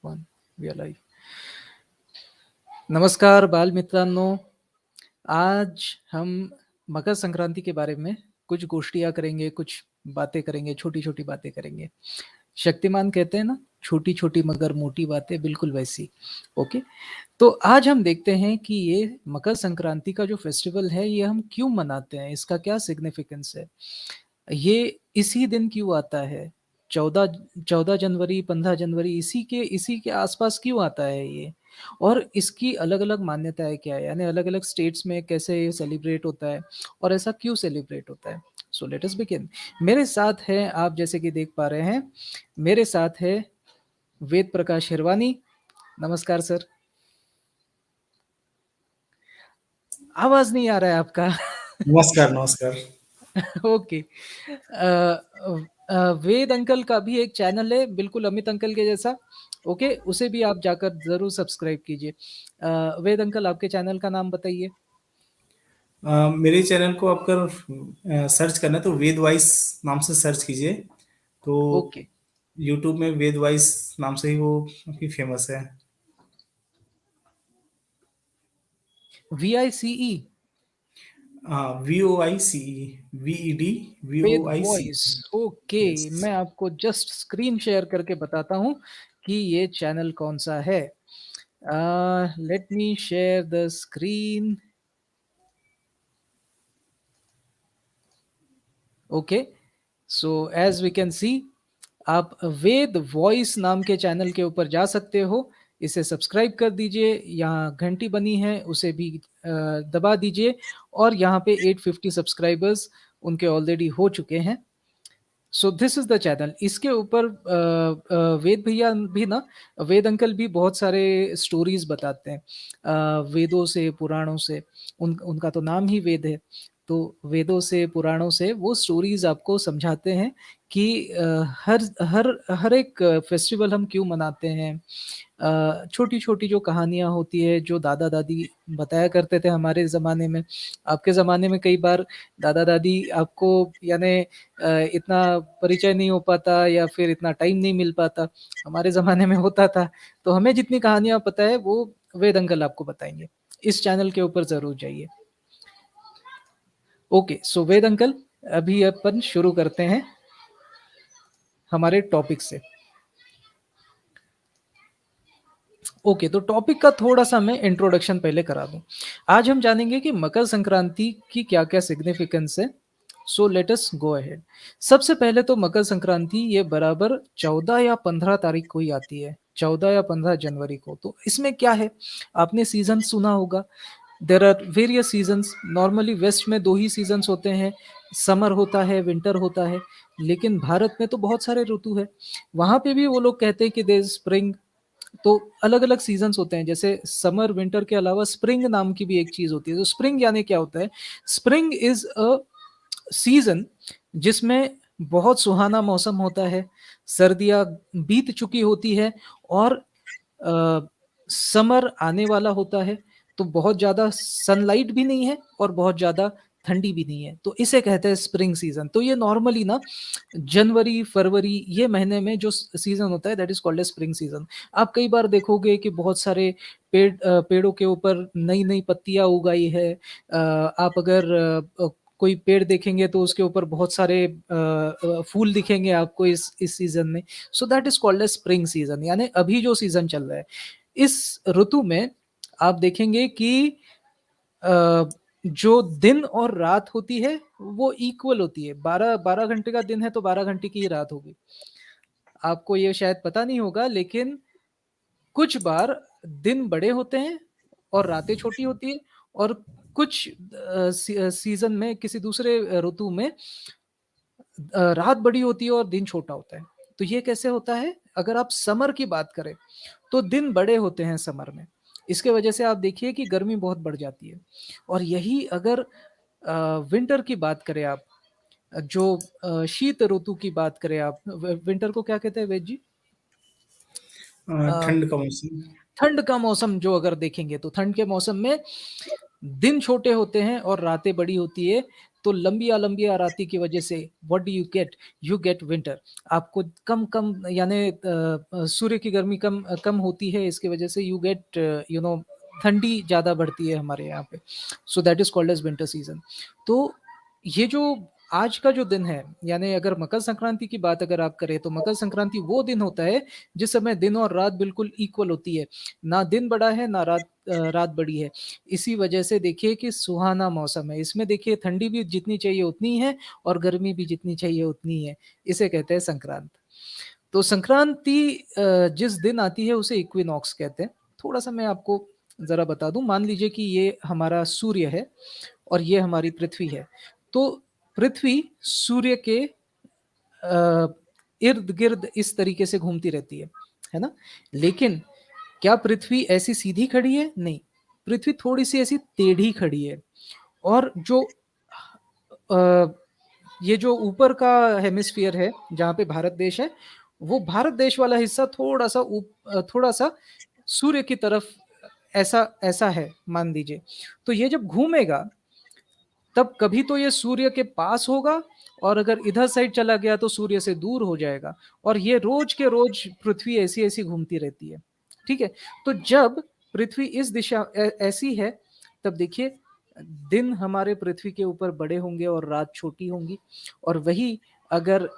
One we are live. नमस्कार बाल मित्रांनो. आज हम मकर संक्रांति के बारे में कुछ गोष्टियां करेंगे, कुछ बातें करेंगे, छोटी छोटी बातें करेंगे. शक्तिमान कहते हैं ना, छोटी छोटी मगर मोटी बातें, बिल्कुल वैसी. ओके. तो आज हम देखते हैं कि ये मकर संक्रांति का जो फेस्टिवल है ये हम क्यों मनाते हैं, इसका क्या सिग्निफिकेंस है, ये इसी दिन क्यों आता है, 14 जनवरी 15 जनवरी इसी के आसपास क्यों आता है ये, और इसकी अलग अलग मान्यताएं क्या है, यानी अलग अलग स्टेट्स में कैसे ये सेलिब्रेट होता है और ऐसा क्यों सेलिब्रेट होता है. So let us begin. मेरे साथ है, आप जैसे कि देख पा रहे हैं, मेरे साथ है वेद प्रकाश हिरवानी. नमस्कार सर. आवाज नहीं आ रहा है आपका. नमस्कार नमस्कार. ओके. वेद अंकल का भी एक चैनल है, बिल्कुल अमित अंकल के जैसा. ओके, उसे भी आप जाकर जरूर सब्सक्राइब कीजिए. वेद अंकल, आपके चैनल का नाम बताइए. मेरे चैनल को आप अगर सर्च करना है तो वेद वाइस नाम से सर्च कीजिए. तो ओके. यूट्यूब में वेद वाइस नाम से ही वो काफी फेमस है. VICE. वेद VOICE. वॉइस. Okay, yes. मैं आपको जस्ट स्क्रीन शेयर करके बताता हूँ कि ये चैनल कौन सा है. Let me share the screen. Okay. So as we can see, आप वेद वॉइस नाम के चैनल के ऊपर जा सकते हो. इसे सब्सक्राइब कर दीजिए. यहाँ घंटी बनी है, उसे भी दबा दीजिए. और यहाँ पे 850 सब्सक्राइबर्स उनके ऑलरेडी हो चुके हैं. So this is the channel. इसके ऊपर वेद भैया भी ना, वेद अंकल भी बहुत सारे स्टोरीज बताते हैं वेदों से, पुराणों से. उनका तो नाम ही वेद है. तो वेदों से, पुराणों से वो स्टोरीज आपको समझाते हैं कि हर हर हर एक फेस्टिवल हम क्यों मनाते हैं. छोटी छोटी जो कहानियां होती है, जो दादा दादी बताया करते थे हमारे ज़माने में. आपके ज़माने में कई बार दादा दादी आपको, यानी इतना परिचय नहीं हो पाता या फिर इतना टाइम नहीं मिल पाता. हमारे ज़माने में होता था. तो हमें जितनी कहानियां पता है वो वेद अंकल आपको बताएंगे. इस चैनल के ऊपर ज़रूर जाइए. ओके. सो वेद अंकल, अभी अपन शुरू करते हैं हमारे टॉपिक से. ओके, तो टॉपिक का थोड़ा सा मैं इंट्रोडक्शन पहले करा दूं. आज हम जानेंगे कि मकर संक्रांति की क्या क्या सिग्निफिकेंस है. So let us go ahead. सबसे पहले तो मकर संक्रांति ये बराबर 14 या 15 तारीख को ही आती है, 14 या 15 जनवरी को. तो इसमें क्या है, आपने सीजन सुना होगा. There are various seasons. Normally west में दो ही सीजन्स होते हैं, समर होता है, विंटर होता है. लेकिन भारत में तो बहुत सारे ऋतु है. वहां पे भी वो लोग कहते हैं कि देयर स्प्रिंग. तो अलग अलग सीजन्स होते हैं, जैसे समर विंटर के अलावा स्प्रिंग नाम की भी एक चीज होती है. तो स्प्रिंग यानी क्या होता है, स्प्रिंग इज अ सीजन जिसमें बहुत सुहाना मौसम होता है, सर्दियां बीत चुकी होती है और समर आने वाला होता है. तो बहुत ज्यादा सनलाइट भी नहीं है और बहुत ज्यादा ठंडी भी नहीं है. तो इसे कहते हैं स्प्रिंग सीजन. तो ये नॉर्मली ना जनवरी फरवरी ये महीने में जो सीजन होता है, that is called a spring season. आप कई बार देखोगे कि बहुत सारे पेड़ों के ऊपर नई नई पत्तियां उगाई है. आप अगर कोई पेड़ देखेंगे तो उसके ऊपर बहुत सारे फूल दिखेंगे आपको इस सीजन में. सो that is called a spring season, यानी अभी जो सीजन चल रहा है. इस ऋतु में आप देखेंगे कि जो दिन और रात होती है वो इक्वल होती है. 12 12 घंटे का दिन है तो 12 घंटे की ही रात होगी. आपको ये शायद पता नहीं होगा, लेकिन कुछ बार दिन बड़े होते हैं और रातें छोटी होती है. और कुछ सीजन में, किसी दूसरे ऋतु में रात बड़ी होती है और दिन छोटा होता है. तो ये कैसे होता है, अगर आप समर की बात करें तो दिन बड़े होते हैं समर में. इसके वजह से आप देखिए कि गर्मी बहुत बढ़ जाती है. और यही अगर विंटर की बात करें आप, जो शीत ऋतु की बात करें आप, विंटर को क्या कहते हैं वेद जी? ठंड का मौसम. ठंड का मौसम जो अगर देखेंगे तो ठंड के मौसम में दिन छोटे होते हैं और रातें बड़ी होती है. तो लंबी राती की वजह से what do you get winter. आपको कम कम यानी सूर्य की गर्मी कम कम होती है, इसकी वजह से यू गेट ठंडी ज्यादा बढ़ती है हमारे यहाँ पे। So that is called as winter season. तो ये जो आज का जो दिन है, यानी अगर मकर संक्रांति की बात अगर आप करें, तो मकर संक्रांति वो दिन होता है जिस समय दिन और रात बिल्कुल इक्वल होती है, ना दिन बड़ा है ना रात बड़ी है। इसी वजह से देखिए कि सुहाना मौसम है, इसमें देखिए ठंडी भी जितनी चाहिए उतनी है और गर्मी भी जितनी चाहिए उतनी है। इसे कहते हैं संक्रांत। तो संक्रांति जिस दिन आती है उसे इक्विनॉक्स कहते हैं। थोड़ा सा मैं आपको जरा बता दूं, मान लीजिए कि ये हमारा सूर्य है और ये हमारी पृथ्वी है। तो पृथ्वी सूर्य के इर्द गिर्द इस तरीके से घूमती रहती है ना। लेकिन क्या पृथ्वी ऐसी सीधी खड़ी है? नहीं, पृथ्वी थोड़ी सी ऐसी टेढ़ी खड़ी है। और जो ये जो ऊपर का हेमिस्फीयर है जहाँ पे भारत देश है, वो भारत देश वाला हिस्सा थोड़ा सा सूर्य की तरफ ऐसा ऐसा है मान लीजिए। तो ये जब घूमेगा तब कभी तो ये सूर्य के पास होगा, और अगर इधर साइड चला गया तो सूर्य से दूर हो जाएगा। और ये रोज के रोज पृथ्वी ऐसी ऐसी घूमती रहती है। ठीक है। तो जब पृथ्वी इस दिशा ऐसी है, तब देखिए दिन हमारे पृथ्वी के ऊपर बड़े होंगे और रात छोटी होंगी। और वही अगर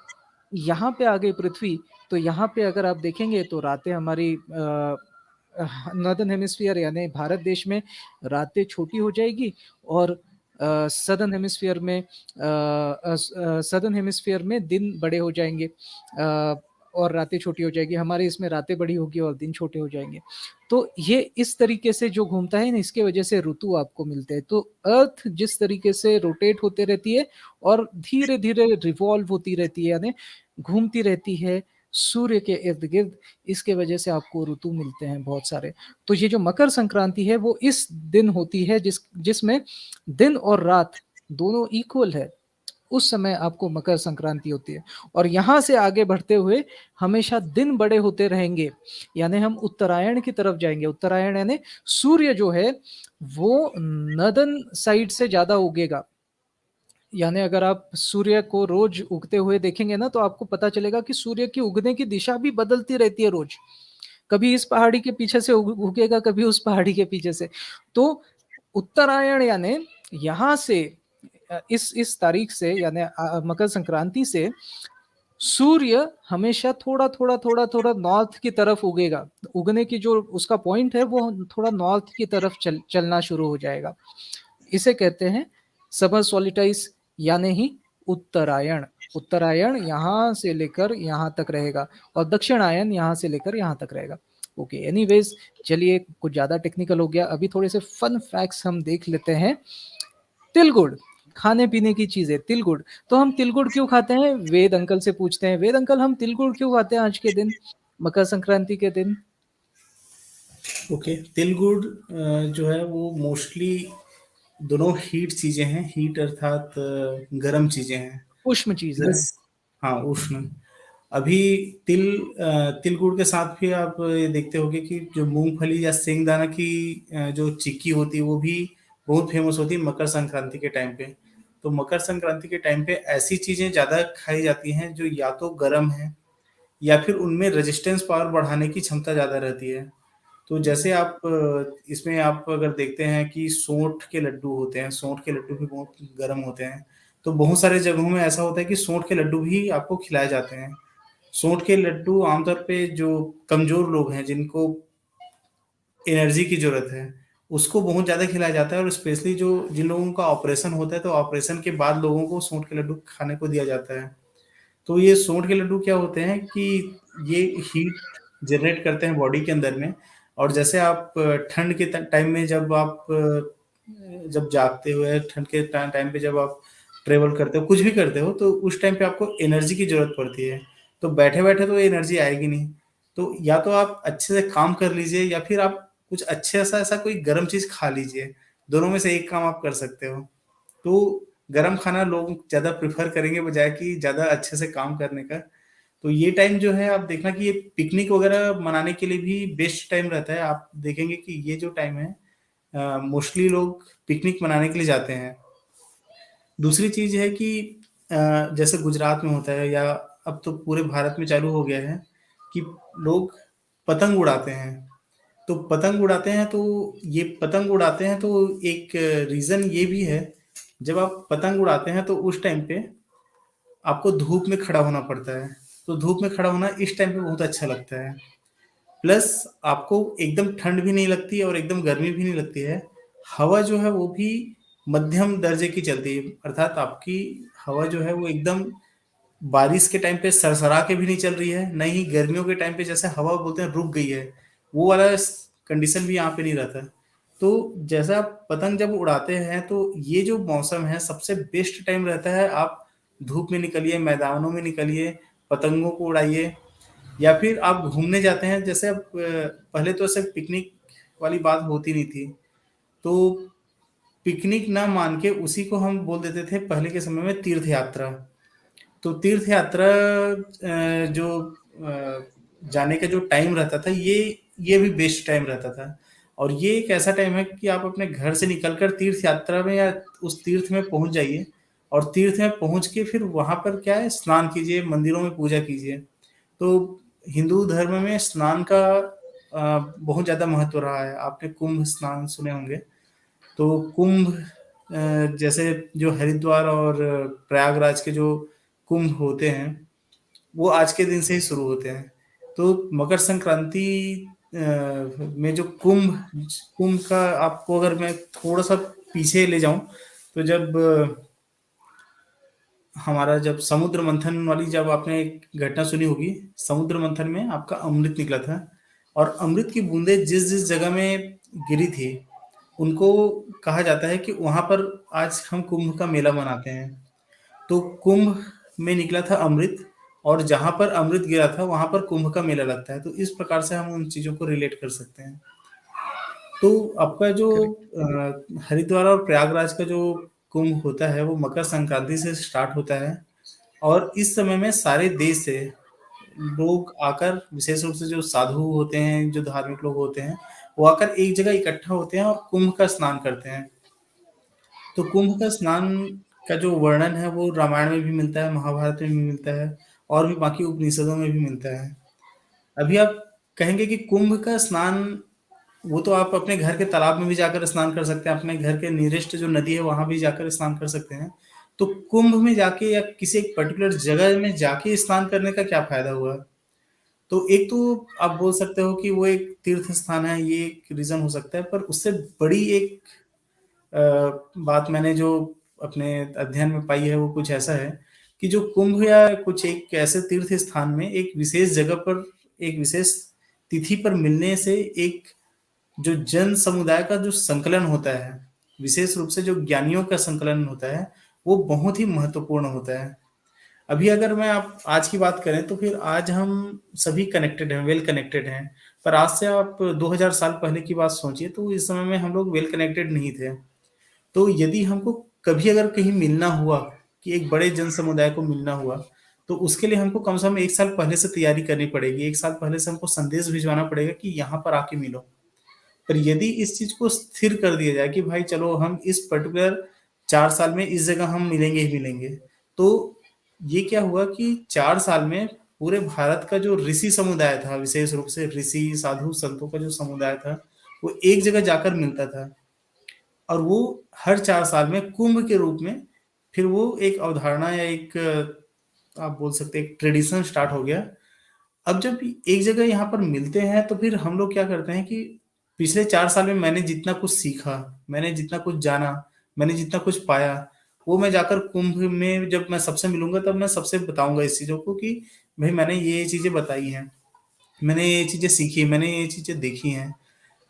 यहाँ पे आ गई पृथ्वी, तो यहाँ पे अगर आप देखेंगे तो रातें हमारी नॉर्दर्न हेमिस्फीयर यानी भारत देश में रातें छोटी हो जाएगी, और सदर्न हेमिस्फीयर में दिन बड़े हो जाएंगे और रातें छोटी हो जाएगी। हमारे इसमें रातें बड़ी होगी और दिन छोटे हो जाएंगे। तो ये इस तरीके से जो घूमता है ना, इसके वजह से ऋतु आपको मिलते हैं। तो अर्थ जिस तरीके से रोटेट होते रहती है और धीरे धीरे रिवॉल्व होती रहती है, यानी घूमती रहती है सूर्य के इर्द गिर्द, इसके वजह से आपको ऋतु मिलते हैं बहुत सारे। तो ये जो मकर संक्रांति है वो इस दिन होती है जिसमें दिन और रात दोनों इक्वल है, उस समय आपको मकर संक्रांति होती है। और यहां से आगे बढ़ते हुए हमेशा दिन बड़े होते रहेंगे, यानी हम उत्तरायण की तरफ जाएंगे। उत्तरायण यानी सूर्य जो है वो नदन साइड से ज्यादा उगेगा। यानी अगर आप सूर्य को रोज उगते हुए देखेंगे ना, तो आपको पता चलेगा कि सूर्य की उगने की दिशा भी बदलती रहती है रोज। कभी इस पहाड़ी के पीछे से उगेगा, कभी उस पहाड़ी के पीछे से। तो उत्तरायण यानी यहां से इस तारीख से यानी मकर संक्रांति से सूर्य हमेशा थोड़ा थोड़ा थोड़ा थोड़ा नॉर्थ की तरफ उगेगा। उगने की जो उसका पॉइंट है वो थोड़ा नॉर्थ की तरफ चलना शुरू हो जाएगा। इसे कहते हैं समर सॉलिटाइस यानी ही उत्तरायण। उत्तरायण यहाँ से लेकर यहाँ तक रहेगा और दक्षिणायन यहाँ से लेकर यहाँ तक रहेगा। ओके, एनीवेज चलिए, कुछ ज्यादा टेक्निकल हो गया। अभी थोड़े से फन फैक्ट्स हम देख लेते हैं। तिलगुड़, खाने पीने की चीजें, तिलगुड़। तो हम तिलगुड़ क्यों खाते हैं? वेद अंकल से पूछते हैं। वेद अंकल, हम तिलगुड़ क्यों खाते हैं आज के दिन, मकर संक्रांति के दिन? ओके, तिल गुड़ जो है वो मोस्टली दोनों हीट चीजें हैं। हीट अर्थात गर्म चीजें हैं। उष्म चीजें हैं। प्लस हाँ, उष्ण। अभी तिल गुड़ के साथ भी आप ये देखते होंगे कि जो मूंगफली या सिंगदाना की जो चिक्की होती है वो भी बहुत फेमस होती है मकर संक्रांति के टाइम पे। तो मकर संक्रांति के टाइम पे ऐसी चीजें ज्यादा खाई जाती हैं जो या तो गर्म है या फिर उनमें रेजिस्टेंस पावर बढ़ाने की क्षमता ज्यादा रहती है। तो जैसे आप इसमें आप अगर देखते हैं कि सोंठ के लड्डू होते हैं, सोंठ के लड्डू भी बहुत गर्म होते हैं। तो बहुत सारे जगहों में ऐसा होता है कि सोंठ के लड्डू भी आपको खिलाए जाते हैं। सोंठ के लड्डू आमतौर पे जो कमजोर लोग हैं, जिनको एनर्जी की जरूरत है, उसको बहुत ज्यादा खिलाया जाता है। और स्पेशली जो जिन लोगों का ऑपरेशन होता है, तो ऑपरेशन के बाद लोगों को सोंठ के लड्डू खाने को दिया जाता है। तो ये सोंठ के लड्डू क्या होते हैं कि ये हीट जनरेट करते हैं बॉडी के अंदर में। और जैसे आप ठंड के टाइम में जब जागते हो, ठंड के टाइम पे जब आप ट्रेवल करते हो, कुछ भी करते हो, तो उस टाइम पे आपको एनर्जी की जरूरत पड़ती है। तो बैठे बैठे तो एनर्जी आएगी नहीं। तो या तो आप अच्छे से काम कर लीजिए या फिर आप कुछ अच्छे सा ऐसा कोई गर्म चीज खा लीजिए। दोनों में से एक काम आप कर सकते हो। तो गरम खाना लोग ज्यादा प्रेफर करेंगे बजाय कि ज्यादा अच्छे से काम करने का। तो ये टाइम जो है आप देखना कि ये पिकनिक वगैरह मनाने के लिए भी बेस्ट टाइम रहता है। आप देखेंगे कि ये जो टाइम है मोस्टली लोग पिकनिक मनाने के लिए जाते हैं। दूसरी चीज़ है कि जैसे गुजरात में होता है, या अब तो पूरे भारत में चालू हो गया है कि लोग पतंग उड़ाते हैं। तो पतंग उड़ाते हैं तो ये पतंग उड़ाते हैं तो एक रीज़न ये भी है, जब आप पतंग उड़ाते हैं तो उस टाइम पे आपको धूप में खड़ा होना पड़ता है। तो धूप में खड़ा होना इस टाइम पे बहुत अच्छा लगता है। प्लस आपको एकदम ठंड भी नहीं लगती और एकदम गर्मी भी नहीं लगती है। हवा जो है वो भी मध्यम दर्जे की चलती है, अर्थात आपकी हवा जो है वो एकदम बारिश के टाइम पे सरसरा के भी नहीं चल रही है, नहीं गर्मियों के टाइम पे जैसे हवा बोलते हैं रुक गई है, वो वाला कंडीशन भी यहाँ पे नहीं रहता। तो जैसा आप पतंग जब उड़ाते हैं तो ये जो मौसम है सबसे बेस्ट टाइम रहता है। आप धूप में निकलिए, मैदानों में निकलिए, पतंगों को उड़ाइए, या फिर आप घूमने जाते हैं। जैसे अब पहले तो सिर्फ पिकनिक वाली बात होती नहीं थी, तो पिकनिक ना मान के उसी को हम बोल देते थे पहले के समय में तीर्थ यात्रा। तो तीर्थ यात्रा जो जाने का जो टाइम रहता था, ये भी बेस्ट टाइम रहता था। और ये एक ऐसा टाइम है कि आप अपने घर से निकलकर तीर्थ यात्रा में या उस तीर्थ में पहुंच जाइए, और तीर्थ में पहुंच के फिर वहां पर क्या है, स्नान कीजिए, मंदिरों में पूजा कीजिए। तो हिंदू धर्म में स्नान का बहुत ज़्यादा महत्व रहा है। आपने कुंभ स्नान सुने होंगे। तो कुंभ जैसे जो हरिद्वार और प्रयागराज के जो कुंभ होते हैं, वो आज के दिन से ही शुरू होते हैं। तो मकर संक्रांति में जो कुंभ कुंभ का, आपको अगर मैं थोड़ा सा पीछे ले जाऊं, तो जब हमारा जब समुद्र मंथन वाली, जब आपने एक घटना सुनी होगी, समुद्र मंथन में आपका अमृत निकला था, और अमृत की बूंदें जिस जिस जगह में गिरी थी, उनको कहा जाता है कि वहां पर आज हम कुंभ का मेला मनाते हैं। तो कुंभ में निकला था अमृत, और जहां पर अमृत गिरा था वहां पर कुंभ का मेला लगता है। तो इस प्रकार से हम उन चीजों को रिलेट कर सकते हैं। तो आपका जो करेक्ट। हरिद्वार और प्रयागराज का जो कुंभ होता है वो मकर संक्रांति से स्टार्ट होता है, और इस समय में सारे देश से लोग आकर, विशेष रूप से जो साधु होते हैं, जो धार्मिक लोग होते हैं, वो आकर एक जगह इकट्ठा होते हैं और कुंभ का स्नान करते हैं। तो कुंभ का स्नान का जो वर्णन है वो रामायण में भी मिलता है, महाभारत में भी मिलता है, और भी बाकी उपनिषदों में भी मिलता है। अभी आप कहेंगे कि कुंभ का स्नान, वो तो आप अपने घर के तालाब में भी जाकर स्नान कर सकते हैं, अपने घर के नियरेस्ट जो नदी है वहां भी जाकर स्नान कर सकते हैं। तो कुंभ में जाके या किसी एक पर्टिकुलर जगह में जाके स्नान करने का क्या फायदा हुआ? तो एक तो आप बोल सकते हो कि वो एक तीर्थ स्थान है, ये एक रीजन हो सकता है, पर उससे बड़ी एक बात मैंने जो अपने अध्ययन में पाई है वो कुछ ऐसा है कि जो कुंभ या कुछ एक ऐसे तीर्थ स्थान में एक विशेष जगह पर, एक विशेष तिथि पर मिलने से एक जो जन समुदाय का जो संकलन होता है, विशेष रूप से जो ज्ञानियों का संकलन होता है, वो बहुत ही महत्वपूर्ण होता है। अभी अगर मैं आप आज की बात करें तो फिर आज हम सभी कनेक्टेड हैं, वेल कनेक्टेड हैं। पर आज से आप 2000 साल पहले की बात सोचिए, तो इस समय में हम लोग वेल कनेक्टेड नहीं थे। तो यदि हमको कभी अगर कहीं मिलना हुआ, कि एक बड़े जन समुदाय को मिलना हुआ, तो उसके लिए हमको कम से कम 1 साल पहले से तैयारी करनी पड़ेगी। 1 साल पहले से हमको संदेश भिजवाना पड़ेगा कि यहाँ पर आके मिलो। पर यदि इस चीज को स्थिर कर दिया जाए कि भाई चलो हम इस पर्टिकुलर 4 साल में इस जगह हम मिलेंगे ही मिलेंगे, तो ये क्या हुआ कि 4 साल में पूरे भारत का जो ऋषि समुदाय था, विशेष रूप से ऋषि साधु संतों का जो समुदाय था, वो एक जगह जाकर मिलता था। और वो हर 4 साल में कुंभ के रूप में फिर वो एक अवधारणा या एक आप बोल सकते हैं एक ट्रेडिशन स्टार्ट हो गया। अब जब एक जगह यहाँ पर मिलते हैं तो फिर हम लोग क्या करते हैं कि पिछले 4 साल में मैंने जितना कुछ सीखा, मैंने जितना कुछ जाना, मैंने जितना कुछ पाया, वो मैं जाकर कुंभ में जब मैं सबसे मिलूंगा तब मैं सबसे बताऊंगा इस चीजों को कि भाई मैंने ये चीजें बताई हैं, मैंने ये चीजें सीखी, मैंने ये चीजें देखी हैं।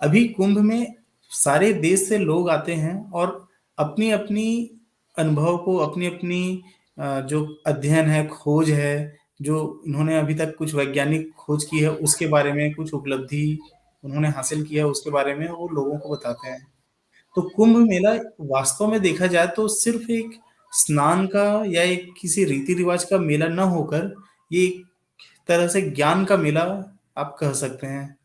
अभी कुंभ में सारे देश से लोग आते हैं और अपनी अपनी अनुभव को, अपनी अपनी जो अध्ययन है, खोज है, जो इन्होंने अभी तक कुछ वैज्ञानिक खोज की है उसके बारे में, कुछ उपलब्धि उन्होंने हासिल किया है उसके बारे में वो लोगों को बताते हैं। तो कुंभ मेला वास्तव में देखा जाए तो सिर्फ एक स्नान का या एक किसी रीति रिवाज का मेला न होकर ये एक तरह से ज्ञान का मेला आप कह सकते हैं।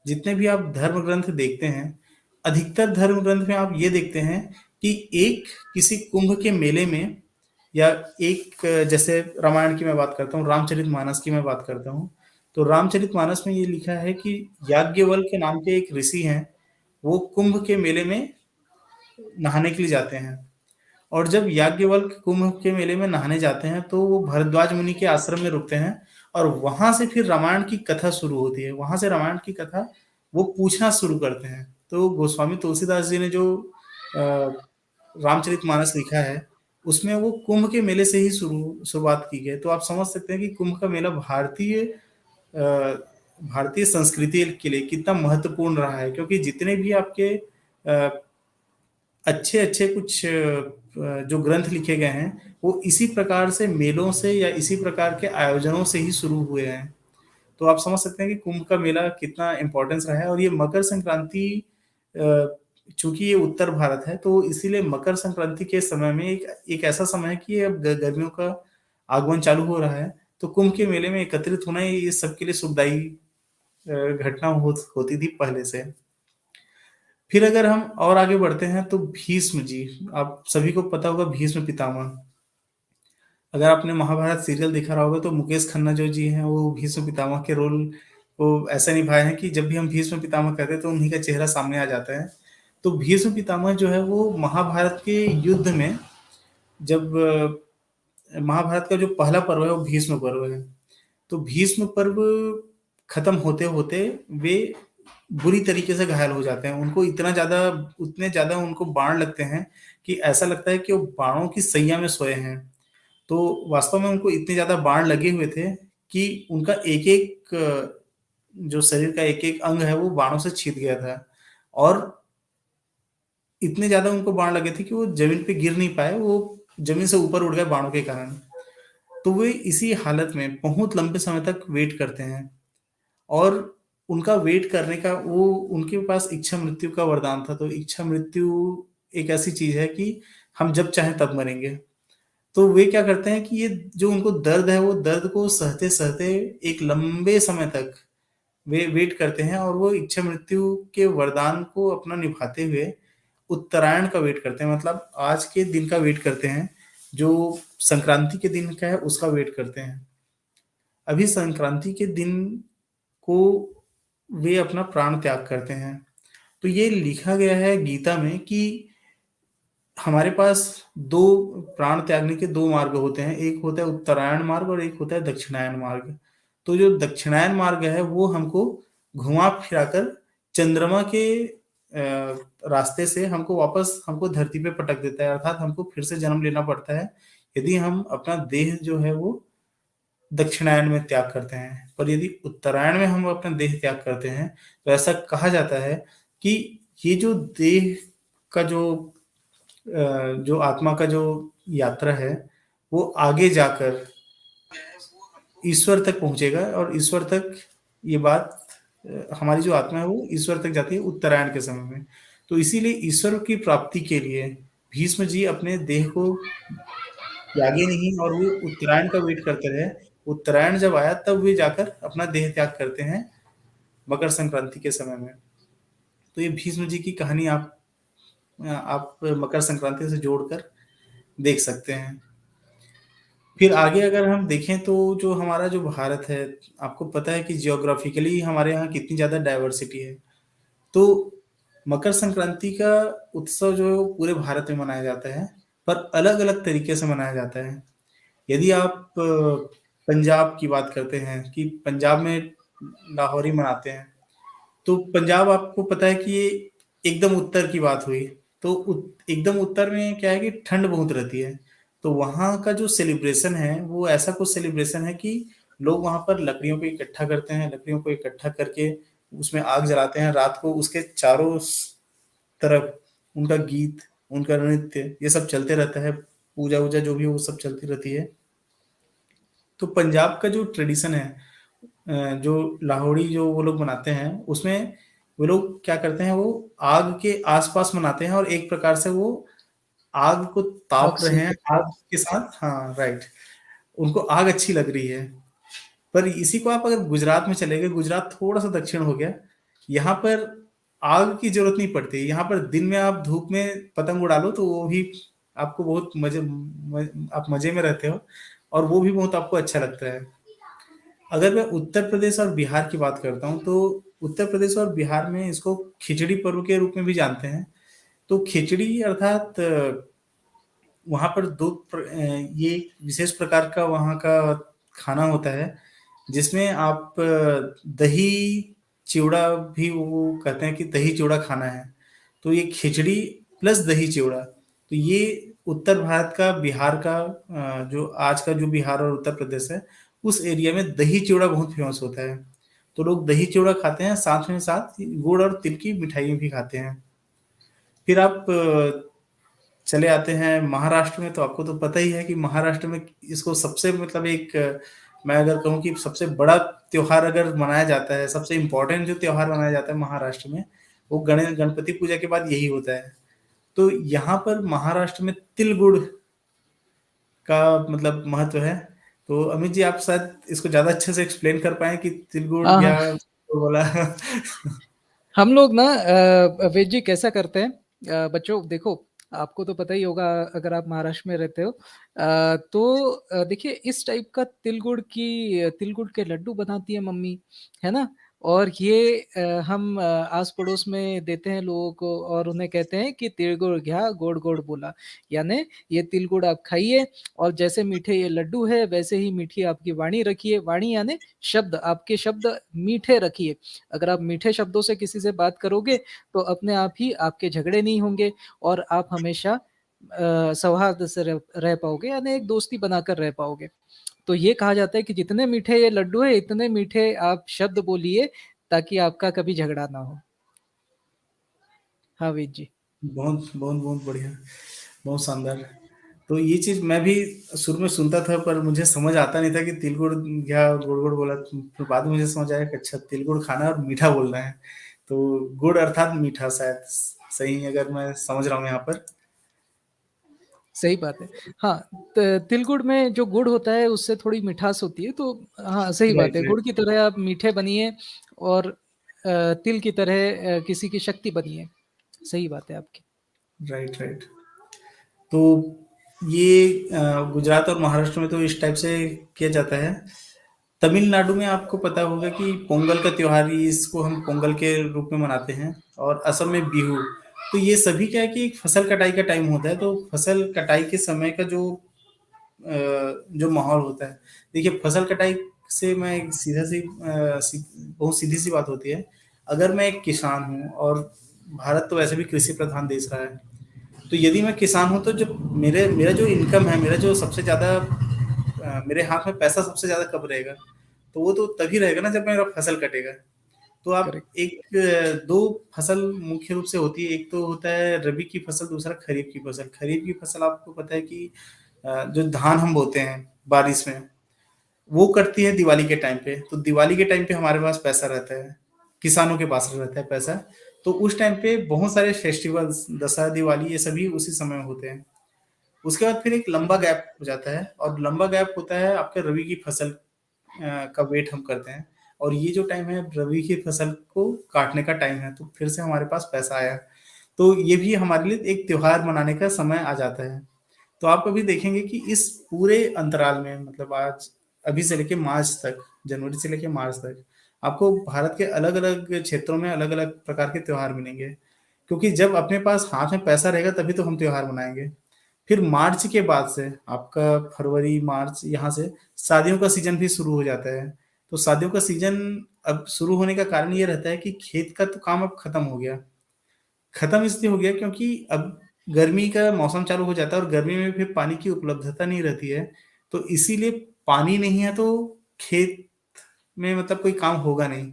जितने भी आप धर्म ग्रंथ देखते हैं, अधिकतर धर्म ग्रंथ में आप ये देखते हैं कि एक किसी कुंभ के मेले में, या एक जैसे रामायण की मैं बात करता हूँ, रामचरितमानस की मैं बात करता हूँ, तो रामचरितमानस में ये लिखा है कि याज्ञवल्क्य के नाम के एक ऋषि हैं, वो कुंभ के मेले में नहाने के लिए जाते हैं। और जब याज्ञवल्क्य कुंभ के मेले में नहाने जाते हैं तो वो भरद्वाज मुनि के आश्रम में रुकते हैं, और वहां से फिर रामायण की कथा शुरू होती है। वहां से रामायण की कथा वो पूछना शुरू करते हैं। तो गोस्वामी तुलसीदास जी ने जो रामचरितमानस लिखा है, उसमें वो कुंभ के मेले से ही शुरुआत की गई। तो आप समझ सकते हैं कि कुंभ का मेला भारतीय संस्कृति के लिए कितना महत्वपूर्ण रहा है, क्योंकि जितने भी आपके अच्छे अच्छे कुछ जो ग्रंथ लिखे गए हैं, वो इसी प्रकार से मेलों से या इसी प्रकार के आयोजनों से ही शुरू हुए हैं। तो आप समझ सकते हैं कि कुंभ का मेला कितना इंपॉर्टेंस रहा है। और ये मकर संक्रांति, चूंकि ये उत्तर भारत है, तो इसीलिए मकर संक्रांति के समय में एक ऐसा समय है कि अब गर्मियों का आगमन चालू हो रहा है, तो कुंभ के मेले में एकत्रित होना ये सबके लिए सुखदायी घटना होती थी पहले से। फिर अगर हम और आगे बढ़ते हैं तो भीष्म जी, आप सभी को पता होगा भीष्म पितामह। अगर आपने महाभारत सीरियल देखा रहा होगा तो मुकेश खन्ना जो जी हैं, वो भीष्म पितामह के रोल को ऐसा निभाए हैं कि जब भी हम भीष्म पितामह कहते हैं तो उन्हीं का चेहरा सामने आ जाता है। तो भीष्म पितामह जो है वो महाभारत के युद्ध में, जब महाभारत का जो पहला पर्व है वो भीष्म पर्व है, तो भीष्म पर्व खत्म होते होते वे बुरी तरीके से घायल हो जाते हैं। उनको उतने ज्यादा उनको बाण लगते हैं कि ऐसा लगता है कि वो बाणों की सैया में सोए हैं। तो वास्तव में उनको इतने ज्यादा बाण लगे हुए थे कि उनका एक एक जो शरीर का एक एक अंग है वो बाणों से छीद गया था, और इतने ज्यादा उनको बाण लगे थे कि वो जमीन पे गिर नहीं पाए, वो जमीन से ऊपर उड़ गए बाणों के कारण। तो वे इसी हालत में बहुत लंबे समय तक वेट करते हैं, और उनका वेट करने का वो उनके पास इच्छा मृत्यु का वरदान था। तो इच्छा मृत्यु एक ऐसी चीज है कि हम जब चाहें तब मरेंगे। तो वे क्या करते हैं कि ये जो उनको दर्द है, वो दर्द को सहते सहते एक लंबे समय तक वे वेट करते हैं, और वो इच्छा मृत्यु के वरदान को अपना निभाते हुए उत्तरायण का वेट करते हैं, मतलब आज के दिन का वेट करते हैं, जो संक्रांति के दिन का है उसका वेट करते हैं। अभी संक्रांति के दिन को वे अपना प्राण त्याग करते हैं। तो ये लिखा गया है गीता में कि हमारे पास दो प्राण त्यागने के दो मार्ग होते हैं, एक होता है उत्तरायण मार्ग और एक होता है दक्षिणायन मार्ग। तो जो दक्षिणायन मार्ग है वो हमको घुमा फिराकर चंद्रमा के रास्ते से हमको धरती पे पटक देता है, अर्थात हमको फिर से जन्म लेना पड़ता है यदि हम अपना देह जो है वो दक्षिणायन में त्याग करते हैं। पर यदि उत्तरायण में हम अपना देह त्याग करते हैं तो ऐसा कहा जाता है कि ये जो देह का जो आत्मा का जो यात्रा है वो आगे जाकर ईश्वर तक पहुंचेगा, और ईश्वर तक ये बात हमारी जो आत्मा है वो ईश्वर तक जाती है उत्तरायण के समय में। तो इसीलिए ईश्वर की प्राप्ति के लिए भीष्म जी अपने देह को त्यागे नहीं, और वो उत्तरायण का वेट करते रहे। उत्तरायण जब आया तब वे जाकर अपना देह त्याग करते हैं मकर संक्रांति के समय में। तो ये भीष्म जी की कहानी आप मकर संक्रांति से जोड़कर देख सकते हैं। फिर आगे अगर हम देखें तो जो हमारा जो भारत है, आपको पता है कि जियोग्राफिकली हमारे यहाँ कितनी ज्यादा डाइवर्सिटी है। तो मकर संक्रांति का उत्सव जो है वो पूरे भारत में मनाया जाता है, पर अलग अलग तरीके से मनाया जाता है। यदि आप पंजाब की बात करते हैं कि पंजाब में लाहौरी मनाते हैं, तो पंजाब आपको पता है कि ये एकदम उत्तर की बात हुई। तो एकदम उत्तर में क्या है कि ठंड बहुत रहती है। तो वहाँ का जो सेलिब्रेशन है वो ऐसा कुछ सेलिब्रेशन है कि लोग वहाँ पर लकड़ियों को इकट्ठा करते हैं, लकड़ियों को इकट्ठा करके उसमें आग जलाते हैं रात को, उसके चारों तरफ उनका गीत, उनका नृत्य, ये सब चलते रहता है, पूजा वूजा जो भी वो सब चलती रहती है। तो पंजाब का जो ट्रेडिशन है, जो लाहौरी जो वो लोग मनाते हैं, उसमें वो लोग क्या करते हैं, वो आग के आसपास मनाते हैं, और एक प्रकार से वो आग को ताप आग रहे हैं सेकते आग के साथ। हाँ राइट, उनको आग अच्छी लग रही है। पर इसी को आप अगर गुजरात में चले गए, गुजरात थोड़ा सा दक्षिण हो गया, यहाँ पर आग की ज़रूरत नहीं पड़ती। यहाँ पर दिन में आप धूप में पतंग उड़ा लो तो वो भी आपको बहुत आप मज़े में रहते हो और वो भी बहुत आपको अच्छा लगता है। अगर मैं उत्तर प्रदेश और बिहार की बात करता हूँ, तो उत्तर प्रदेश और बिहार में इसको खिचड़ी पर्व के रूप में भी जानते हैं। तो खिचड़ी अर्थात वहाँ पर ये एक विशेष प्रकार का वहाँ का खाना होता है, जिसमें आप दही चिवड़ा भी वो कहते हैं कि दही चिवड़ा खाना है। तो ये खिचड़ी प्लस दही चिवड़ा, तो ये उत्तर भारत का, बिहार का जो आज का जो बिहार और उत्तर प्रदेश है, उस एरिया में दही चिवड़ा बहुत फेमस होता है। तो लोग दही चिवड़ा खाते हैं, साथ में साथ गुड़ और तिल की मिठाई भी खाते हैं। फिर आप चले आते हैं महाराष्ट्र में, तो आपको तो पता ही है कि महाराष्ट्र में इसको सबसे मतलब एक मैं अगर कहूँ कि सबसे बड़ा त्योहार अगर मनाया जाता है, सबसे इम्पोर्टेंट जो त्योहार मनाया जाता है महाराष्ट्र में, वो गणपति पूजा के बाद यही होता है। तो यहाँ पर महाराष्ट्र में तिल गुड़ का मतलब महत्व है। तो अमित जी आप शायद इसको ज़्यादा अच्छे से एक्सप्लेन कर पाएँ कि तिल गुड़ हाँ, या हाँ। बोला। हम लोग ना वेज जी कैसा करते हैं, बच्चों देखो, आपको तो पता ही होगा अगर आप महाराष्ट्र में रहते हो, तो देखिए इस टाइप का तिल गुड़ के लड्डू बनाती है मम्मी, है ना। और ये हम आस पड़ोस में देते हैं लोगों को और उन्हें कहते हैं कि तिल गुड़ घ्या गोड़ गोड़ बोला, यानी ये तिल गुड़ आप खाइए और जैसे मीठे ये लड्डू है वैसे ही मीठी आपकी वाणी रखिए। वाणी यानी शब्द, आपके शब्द मीठे रखिए। अगर आप मीठे शब्दों से किसी से बात करोगे तो अपने आप ही आपके झगड़े नहीं होंगे और आप हमेशा सौहार्द से रह पाओगे, यानी एक दोस्ती बनाकर रह पाओगे। तो ये कहा जाता है कि जितने मीठे ये लड्डू है इतने मीठे आप शब्द बोलिए ताकि आपका कभी झगड़ा ना हो। हाँ वीर जी। बहुत बहुत बहुत बढ़िया, बहुत शानदार। तो ये चीज मैं भी शुरू में सुनता था पर मुझे समझ आता नहीं था कि तिल गुड़ या गुड़ गुड़ बोला, फिर बाद में मुझे समझ आया कि अच्छा तिल गुड़ खाना है और मीठा बोलना है। तो गुड़ अर्थात मीठा, शायद सही अगर मैं समझ रहा हूँ यहाँ पर। सही बात है। हाँ, तिल गुड़ में जो गुड़ होता है उससे थोड़ी मिठास होती है, तो हाँ सही बात राइट है, राइट गुड़ की तरह आप मीठे बनिए और तिल की तरह किसी की शक्ति बनिए। सही बात है आपकी। Right right. तो ये गुजरात और महाराष्ट्र में तो इस टाइप से किया जाता है। तमिलनाडु में आपको पता होगा कि पोंगल का त्योहार ही, इसको हम पोंगल के रूप में मनाते हैं, और असम में बिहू। तो ये सभी क्या है कि एक फसल कटाई का टाइम होता है, तो फसल कटाई के समय का जो माहौल होता है, देखिए फसल कटाई से मैं एक बहुत सीधी सी बात होती है। अगर मैं एक किसान हूँ और भारत तो वैसे भी कृषि प्रधान देश रहा है, तो यदि मैं किसान हूँ तो जो मेरा जो इनकम है, मेरा जो सबसे ज़्यादा मेरे हाथ में पैसा सबसे ज़्यादा कब रहेगा, तो वो तो तभी रहेगा ना जब मेरा फसल कटेगा। तो आप करेक्ट। एक दो फसल मुख्य रूप से होती है, एक तो होता है रबी की फसल, दूसरा खरीफ की फसल। खरीफ की फसल आपको पता है कि जो धान हम बोते हैं बारिश में, वो कटती है दिवाली के टाइम पे। तो दिवाली के टाइम पे हमारे पास पैसा रहता है, किसानों के पास रहता है पैसा। तो उस टाइम पे बहुत सारे फेस्टिवल्स, दशहरा दिवाली ये सभी उसी समय होते हैं। उसके बाद फिर एक लंबा गैप हो जाता है, और लंबा गैप होता है आपके रबी की फसल का वेट हम करते हैं। और ये जो टाइम है रबी की फसल को काटने का टाइम है, तो फिर से हमारे पास पैसा आया। तो ये भी हमारे लिए एक त्योहार मनाने का समय आ जाता है। तो आप कभी देखेंगे कि इस पूरे अंतराल में, मतलब आज अभी से लेके मार्च तक, जनवरी से लेके मार्च तक, आपको भारत के अलग अलग क्षेत्रों में अलग अलग प्रकार के त्योहार मिलेंगे। क्योंकि जब अपने पास हाथ में पैसा रहेगा तभी तो हम त्योहार मनाएंगे। फिर मार्च के बाद से आपका फरवरी मार्च, यहाँ से शादियों का सीजन भी शुरू हो जाता है। तो शादियों का सीजन अब शुरू होने का कारण ये रहता है कि खेत का तो काम अब खत्म हो गया। खत्म इसलिए हो गया क्योंकि अब गर्मी का मौसम चालू हो जाता है, और गर्मी में फिर पानी की उपलब्धता नहीं रहती है। तो इसीलिए पानी नहीं है तो खेत में मतलब कोई काम होगा नहीं।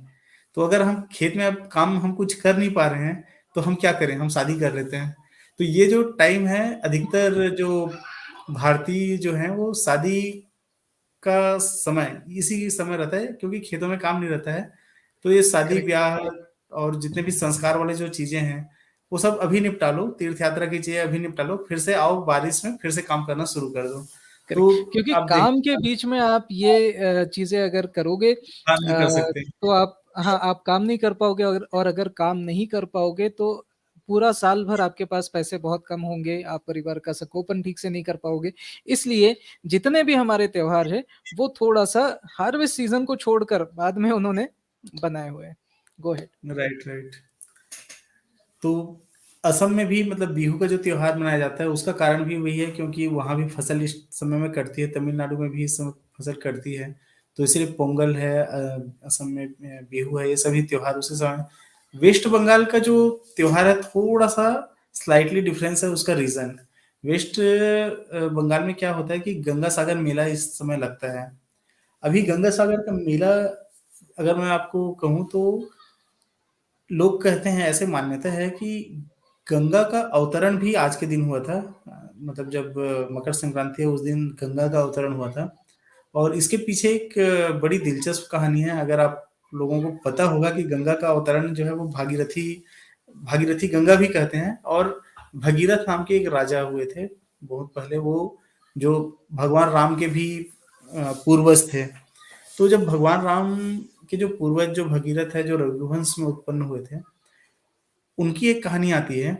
तो अगर हम खेत में अब काम हम कुछ कर नहीं पा रहे हैं, तो हम क्या करें, हम शादी कर लेते हैं। तो ये जो टाइम है, अधिकतर जो भारतीय जो हैं वो शादी का समय इसी समय रहता है, क्योंकि खेतों में काम नहीं रहता है। तो ये शादी करेक्ट। ब्याह और जितने भी संस्कार वाले जो चीजें हैं, वो सब अभी निपटा लो, तीर्थ यात्रा की चीजें अभी निपटा लो, फिर से आओ बारिश में फिर से काम करना शुरू कर दो। तो करेक्ट, क्योंकि आप काम के देखिए बीच में आप ये चीजें अगर करोगे काम नहीं कर सकते। तो आप हाँ, आप काम नहीं कर पाओगे, और अगर काम नहीं कर पाओगे तो पूरा साल भर आपके पास पैसे बहुत कम होंगे, आप परिवार का संकोपन ठीक से नहीं कर पाओगे। इसलिए जितने भी हमारे त्योहार हैं, वो थोड़ा-सा हार्वेस्ट सीज़न को छोड़कर बाद में उन्होंने बनाए हुए हैं। Go ahead. Right, right. तो असम में भी मतलब बिहू का जो त्योहार मनाया जाता है उसका कारण भी वही है, क्योंकि वहाँ भी फसल इस समय में कटती है, तमिलनाडु में भी इस समय फसल कटती है। तो इसलिए पोंगल है, असम में बिहू है, ये सभी त्योहार उसी समय। वेस्ट बंगाल का जो त्योहार है थोड़ा सा स्लाइटली डिफरेंस है, उसका रीजन वेस्ट बंगाल में क्या होता है कि गंगा सागर मेला इस समय लगता है। अभी गंगा सागर का मेला अगर मैं आपको कहूँ तो लोग कहते हैं, ऐसे मान्यता है कि गंगा का अवतरण भी आज के दिन हुआ था। मतलब जब मकर संक्रांति है उस दिन गंगा का अवतरण हुआ था। और इसके पीछे एक बड़ी दिलचस्प कहानी है। अगर आप लोगों को पता होगा कि गंगा का अवतरण जो है वो भागीरथी भागीरथी गंगा भी कहते हैं, और भगीरथ नाम के एक राजा हुए थे बहुत पहले, वो जो भगवान राम के भी पूर्वज थे। तो जब भगवान राम के जो पूर्वज जो भगीरथ है, जो रघुवंश में उत्पन्न हुए थे, उनकी एक कहानी आती है।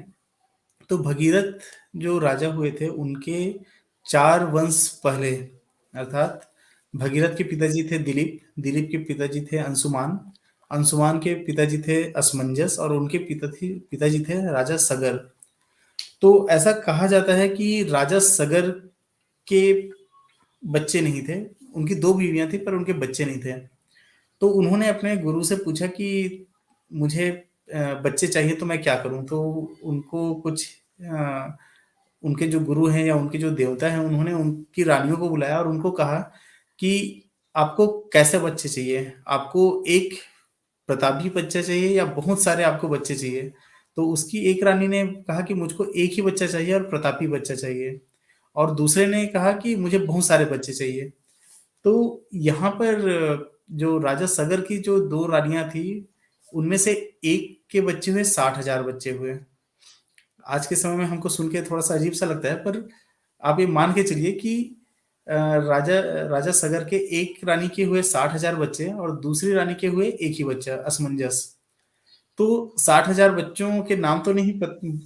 तो भगीरथ जो राजा हुए थे उनके 4 वंश पहले, अर्थात भगीरथ के पिताजी थे दिलीप, दिलीप के पिताजी थे अंशुमान, अंशुमान के पिताजी थे असमंजस, और उनके पिताजी थे राजा सगर। तो ऐसा कहा जाता है कि राजा सगर के बच्चे नहीं थे, उनकी 2 बीवियां थी पर उनके बच्चे नहीं थे। तो उन्होंने अपने गुरु से पूछा कि मुझे बच्चे चाहिए तो मैं क्या करूं। तो उनको कुछ अ, उनके जो गुरु हैं या उनके जो देवता हैं उन्होंने उनकी रानियों को बुलाया और उनको कहा कि आपको कैसे बच्चे चाहिए, आपको एक प्रतापी बच्चा चाहिए या बहुत सारे आपको बच्चे चाहिए। तो उसकी एक रानी ने कहा कि मुझको एक ही बच्चा चाहिए और प्रतापी बच्चा चाहिए, और दूसरे ने कहा कि मुझे बहुत सारे बच्चे चाहिए। तो यहाँ पर जो राजा सगर की जो 2 रानियाँ थी, उनमें से एक के बच्चे हुए 60,000 बच्चे हुए। आज के समय में हमको सुन के थोड़ा-सा अजीब-सा लगता है, पर आप ये मान के चलिए कि राजा राजा सगर के एक रानी के हुए 60,000 बच्चे और दूसरी रानी के हुए एक ही बच्चा असमंजस। तो 60,000 बच्चों के नाम तो नहीं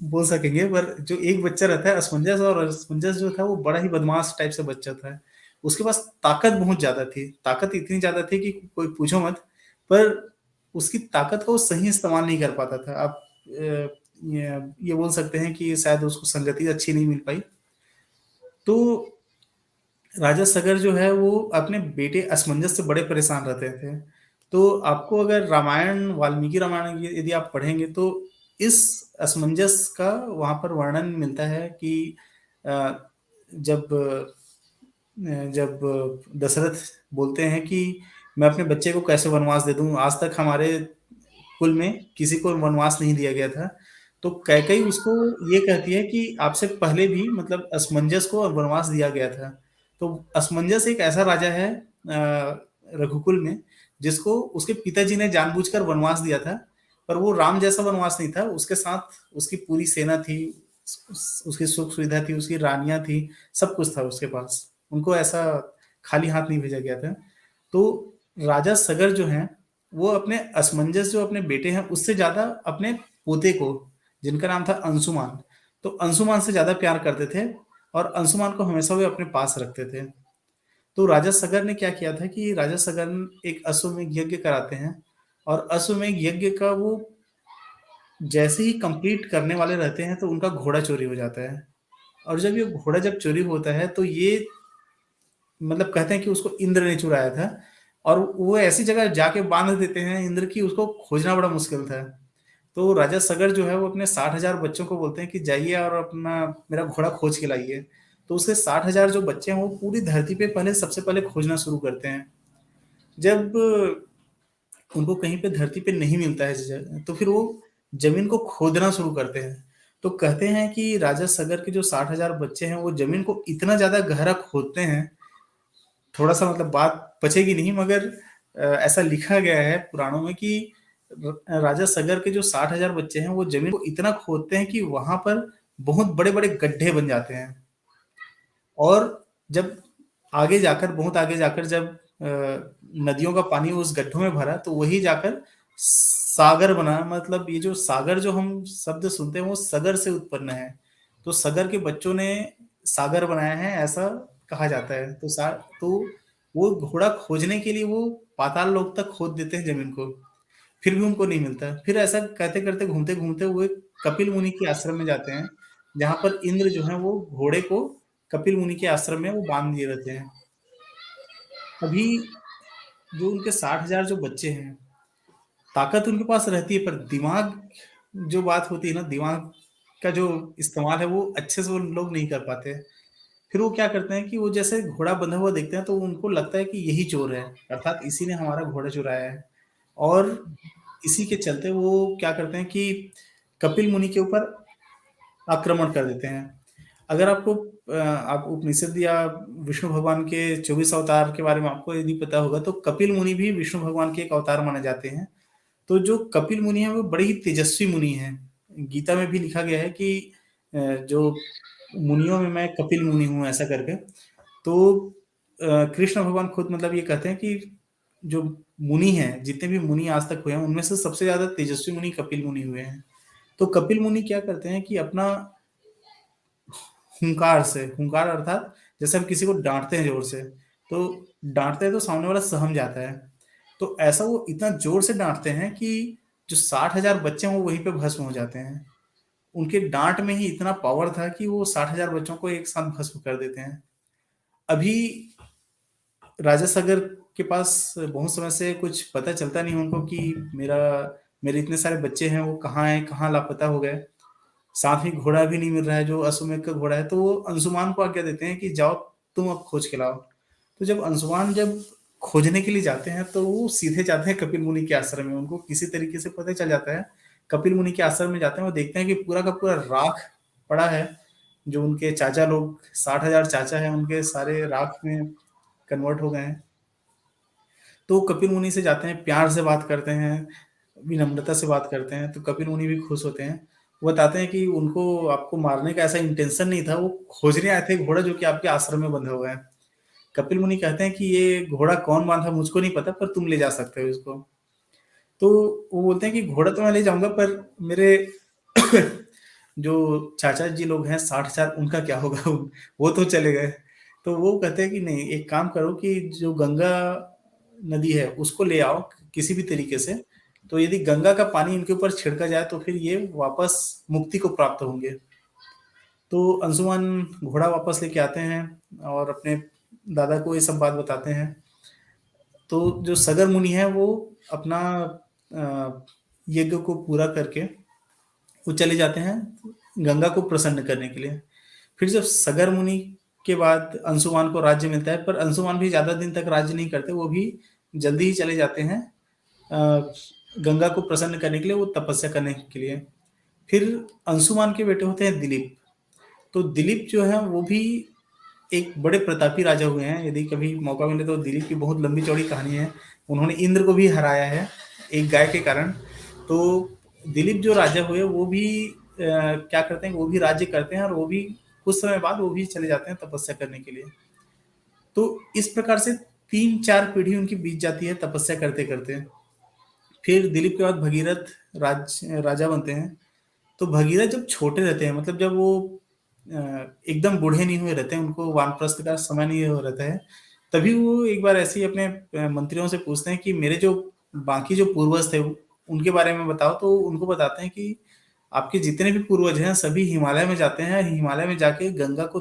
बोल सकेंगे, पर जो एक बच्चा रहता है असमंजस, और असमंजस जो था वो बड़ा ही बदमाश टाइप से बच्चा था। उसके पास ताकत बहुत ज़्यादा थी, ताकत इतनी ज़्यादा थी कि कोई पूछो मत। पर उसकी ताकत का वो सही इस्तेमाल नहीं कर पाता था। आप ये बोल सकते हैं कि शायद उसको संगति अच्छी नहीं मिल पाई। तो राजा सगर जो है वो अपने बेटे असमंजस से बड़े परेशान रहते थे। तो आपको अगर रामायण, वाल्मीकि रामायण यदि आप पढ़ेंगे तो इस असमंजस का वहाँ पर वर्णन मिलता है कि अ, जब जब दशरथ बोलते हैं कि मैं अपने बच्चे को कैसे वनवास दे दूँ, आज तक हमारे कुल में किसी को वनवास नहीं दिया गया था। तो कैकेयी उसको ये कहती है कि आपसे पहले भी मतलब असमंजस को वनवास दिया गया था। तो असमंजस एक ऐसा राजा है रघुकुल में, जिसको उसके पिताजी ने जानबूझकर वनवास दिया था, पर वो राम जैसा वनवास नहीं था। उसके साथ उसकी पूरी सेना थी, उसकी सुख-सुविधा थी, उसकी रानियाँ थी, सब कुछ था उसके पास। उनको ऐसा खाली हाथ नहीं भेजा गया था। तो राजा सगर जो हैं, वो अपने असमंजस जो अपने बेटे हैं, उससे ज़्यादा अपने पोते को, जिनका नाम था अंशुमान, तो अंशुमान से ज़्यादा प्यार करते थे और अंशुमान को हमेशा वे अपने पास रखते थे। तो राजा सगर ने क्या किया था कि राजा सगर एक अश्वमेध यज्ञ कराते हैं, और अश्वमेध यज्ञ का वो जैसे ही कंप्लीट करने वाले रहते हैं, तो उनका घोड़ा चोरी हो जाता है। और जब ये घोड़ा जब चोरी होता है, तो ये मतलब कहते हैं कि उसको इंद्र ने चुराया था, और वो ऐसी जगह जाके बांध देते हैं इंद्र की उसको खोजना बड़ा मुश्किल था। तो राजा सगर जो है वो अपने 60,000 बच्चों को बोलते हैं कि जाइए और अपना मेरा घोड़ा खोज के लाइए। तो उसके 60,000 जो बच्चे हैं वो पूरी धरती पे पहले सबसे पहले खोजना शुरू करते हैं। जब उनको कहीं पे धरती पे नहीं मिलता है तो फिर वो जमीन को खोदना शुरू करते हैं। तो कहते हैं कि राजा सगर के जो 60,000 बच्चे हैं वो जमीन को इतना ज़्यादा गहरा खोदते हैं, थोड़ा-सा मतलब बात पचेगी नहीं, मगर ऐसा लिखा गया है पुराणों में कि राजा सगर के जो 60,000 बच्चे हैं वो जमीन को इतना खोदते हैं कि वहाँ पर बहुत बड़े-बड़े गड्ढे बन जाते हैं। और जब आगे जाकर, बहुत आगे जाकर जब नदियों का पानी उस गड्ढों में भरा, तो वही जाकर सागर बना, मतलब ये जो सागर जो हम शब्द सुनते हैं वो सगर से उत्पन्न है। तो सगर के बच्चों ने सागर बनाया है, ऐसा कहा जाता है। तो वो घोड़ा खोजने के लिए वो पाताल लोक तक खोद देते हैं जमीन को, फिर भी उनको नहीं मिलता। फिर ऐसा कहते करते घूमते घूमते वो एक कपिल मुनि के आश्रम में जाते हैं, जहां पर इंद्र जो है वो घोड़े को कपिल मुनि के आश्रम में वो बांध दिए रहते हैं। अभी जो उनके 60,000 जो बच्चे हैं, ताकत उनके पास रहती है, पर दिमाग जो बात होती है ना, दिमाग का जो इस्तेमाल है वो अच्छे से वो लोग नहीं कर पाते। फिर वो क्या करते हैं कि वो जैसे घोड़ा बंधा हुआ देखते हैं तो उनको लगता है कि यही चोर है, अर्थात इसी ने हमारा घोड़ा चुराया है। और इसी के चलते वो क्या करते हैं कि कपिल मुनि के ऊपर आक्रमण कर देते हैं। अगर आपको आप उपनिषद या विष्णु भगवान के 24 अवतार के बारे में आपको यदि पता होगा, तो कपिल मुनि भी विष्णु भगवान के एक अवतार माने जाते हैं। तो जो कपिल मुनि है वो बड़े ही तेजस्वी मुनि हैं। गीता में भी लिखा गया है कि जो मुनियों में मैं कपिल मुनि हूँ, ऐसा करके। तो कृष्ण भगवान खुद मतलब ये कहते हैं कि जो मुनि हैं, जितने भी मुनि आज तक हुए हैं, उनमें से सबसे ज्यादा तेजस्वी मुनि कपिल मुनि हुए हैं। तो कपिल मुनि क्या करते हैं कि अपना हुंकार से, हुंकार अर्थात जैसे हम किसी को डांटते हैं जोर से, तो डांटते हैं तो सामने वाला सहम जाता है। तो ऐसा वो इतना जोर से डांटते हैं कि जो 60,000 बच्चे हैं वो वहीं पे भस्म हो जाते हैं। उनके डांट में ही इतना पावर था कि वो 60,000 बच्चों को एक साथ भस्म कर देते हैं। अभी राजा सागर के पास बहुत समय से कुछ पता चलता नहीं उनको कि मेरा मेरे इतने सारे बच्चे हैं वो कहाँ हैं, कहाँ लापता हो गए। साथ ही घोड़ा भी नहीं मिल रहा है जो अश्वमेध का घोड़ा है। तो वो अंशुमान को आज्ञा देते हैं कि जाओ तुम अब खोज के लाओ। तो जब अंशुमान जब खोजने के लिए जाते हैं तो वो सीधे जाते हैं कपिल मुनि के आश्रम में। उनको किसी तरीके से पता चल जाता है, कपिल मुनि के आश्रम में जाते हैं, वो देखते हैं कि पूरा का पूरा राख पड़ा है। जो उनके चाचा लोग 60,000 चाचा हैं, उनके सारे राख में कन्वर्ट हो गए हैं। तो कपिल मुनि से जाते हैं, प्यार से बात करते हैं, विनम्रता से बात करते हैं, तो कपिल मुनि भी खुश होते हैं। वो बताते हैं कि उनको आपको मारने का ऐसा इंटेंशन नहीं था, वो खोजने आए थे घोड़ा जो कि आपके आश्रम में बंधा हुआ है। कपिल मुनि कहते हैं कि ये घोड़ा कौन बांधा मुझको नहीं पता, पर तुम ले जा सकते हो इसको। तो वो बोलते हैं कि घोड़ा तो मैं ले जाऊंगा, पर मेरे जो चाचा जी लोग हैं 60,000, उनका क्या होगा? वो तो चले गए। तो वो कहते हैं कि नहीं, एक काम करो कि जो गंगा नदी है उसको ले आओ किसी भी तरीके से। तो यदि गंगा का पानी इनके ऊपर छिड़का जाए तो फिर ये वापस मुक्ति को प्राप्त होंगे। तो अंशुमान घोड़ा वापस लेके आते हैं और अपने दादा को ये सब बात बताते हैं। तो जो सगर मुनि है वो अपना यज्ञ को पूरा करके वो चले जाते हैं गंगा को प्रसन्न करने के लिए। फिर जब सगर मुनि के बाद अंशुमान को राज्य मिलता है, पर अंशुमान भी ज्यादा दिन तक राज्य नहीं करते, वो भी जल्दी ही चले जाते हैं गंगा को प्रसन्न करने के लिए, वो तपस्या करने के लिए। फिर अंशुमान के बेटे होते हैं दिलीप। तो दिलीप जो है वो भी एक बड़े प्रतापी राजा हुए हैं। यदि कभी मौका मिले तो दिलीप की बहुत लंबी चौड़ी कहानी है। उन्होंने इंद्र को भी हराया है एक गाय के कारण। तो दिलीप जो राजा हुए वो भी क्या करते हैं, वो भी राज्य करते हैं, और वो भी कुछ समय बाद वो भी चले जाते हैं तपस्या करने के लिए। तो इस प्रकार से 3-4 पीढ़ी उनकी बीत जाती है तपस्या करते करते। फिर दिलीप के बाद भगीरथ राजा बनते हैं। तो भगीरथ जब छोटे रहते हैं, मतलब जब वो एकदम बूढ़े नहीं हुए रहते हैं, उनको वानप्रस्थ का समय नहीं हो रहता है, तभी वो एक बार ऐसे ही अपने मंत्रियों से पूछते हैं कि मेरे जो बाकी जो पूर्वज थे उनके बारे में बताओ। तो उनको बताते हैं कि आपके जितने भी पूर्वज हैं सभी हिमालय में जाते हैं, हिमालय में जाके गंगा को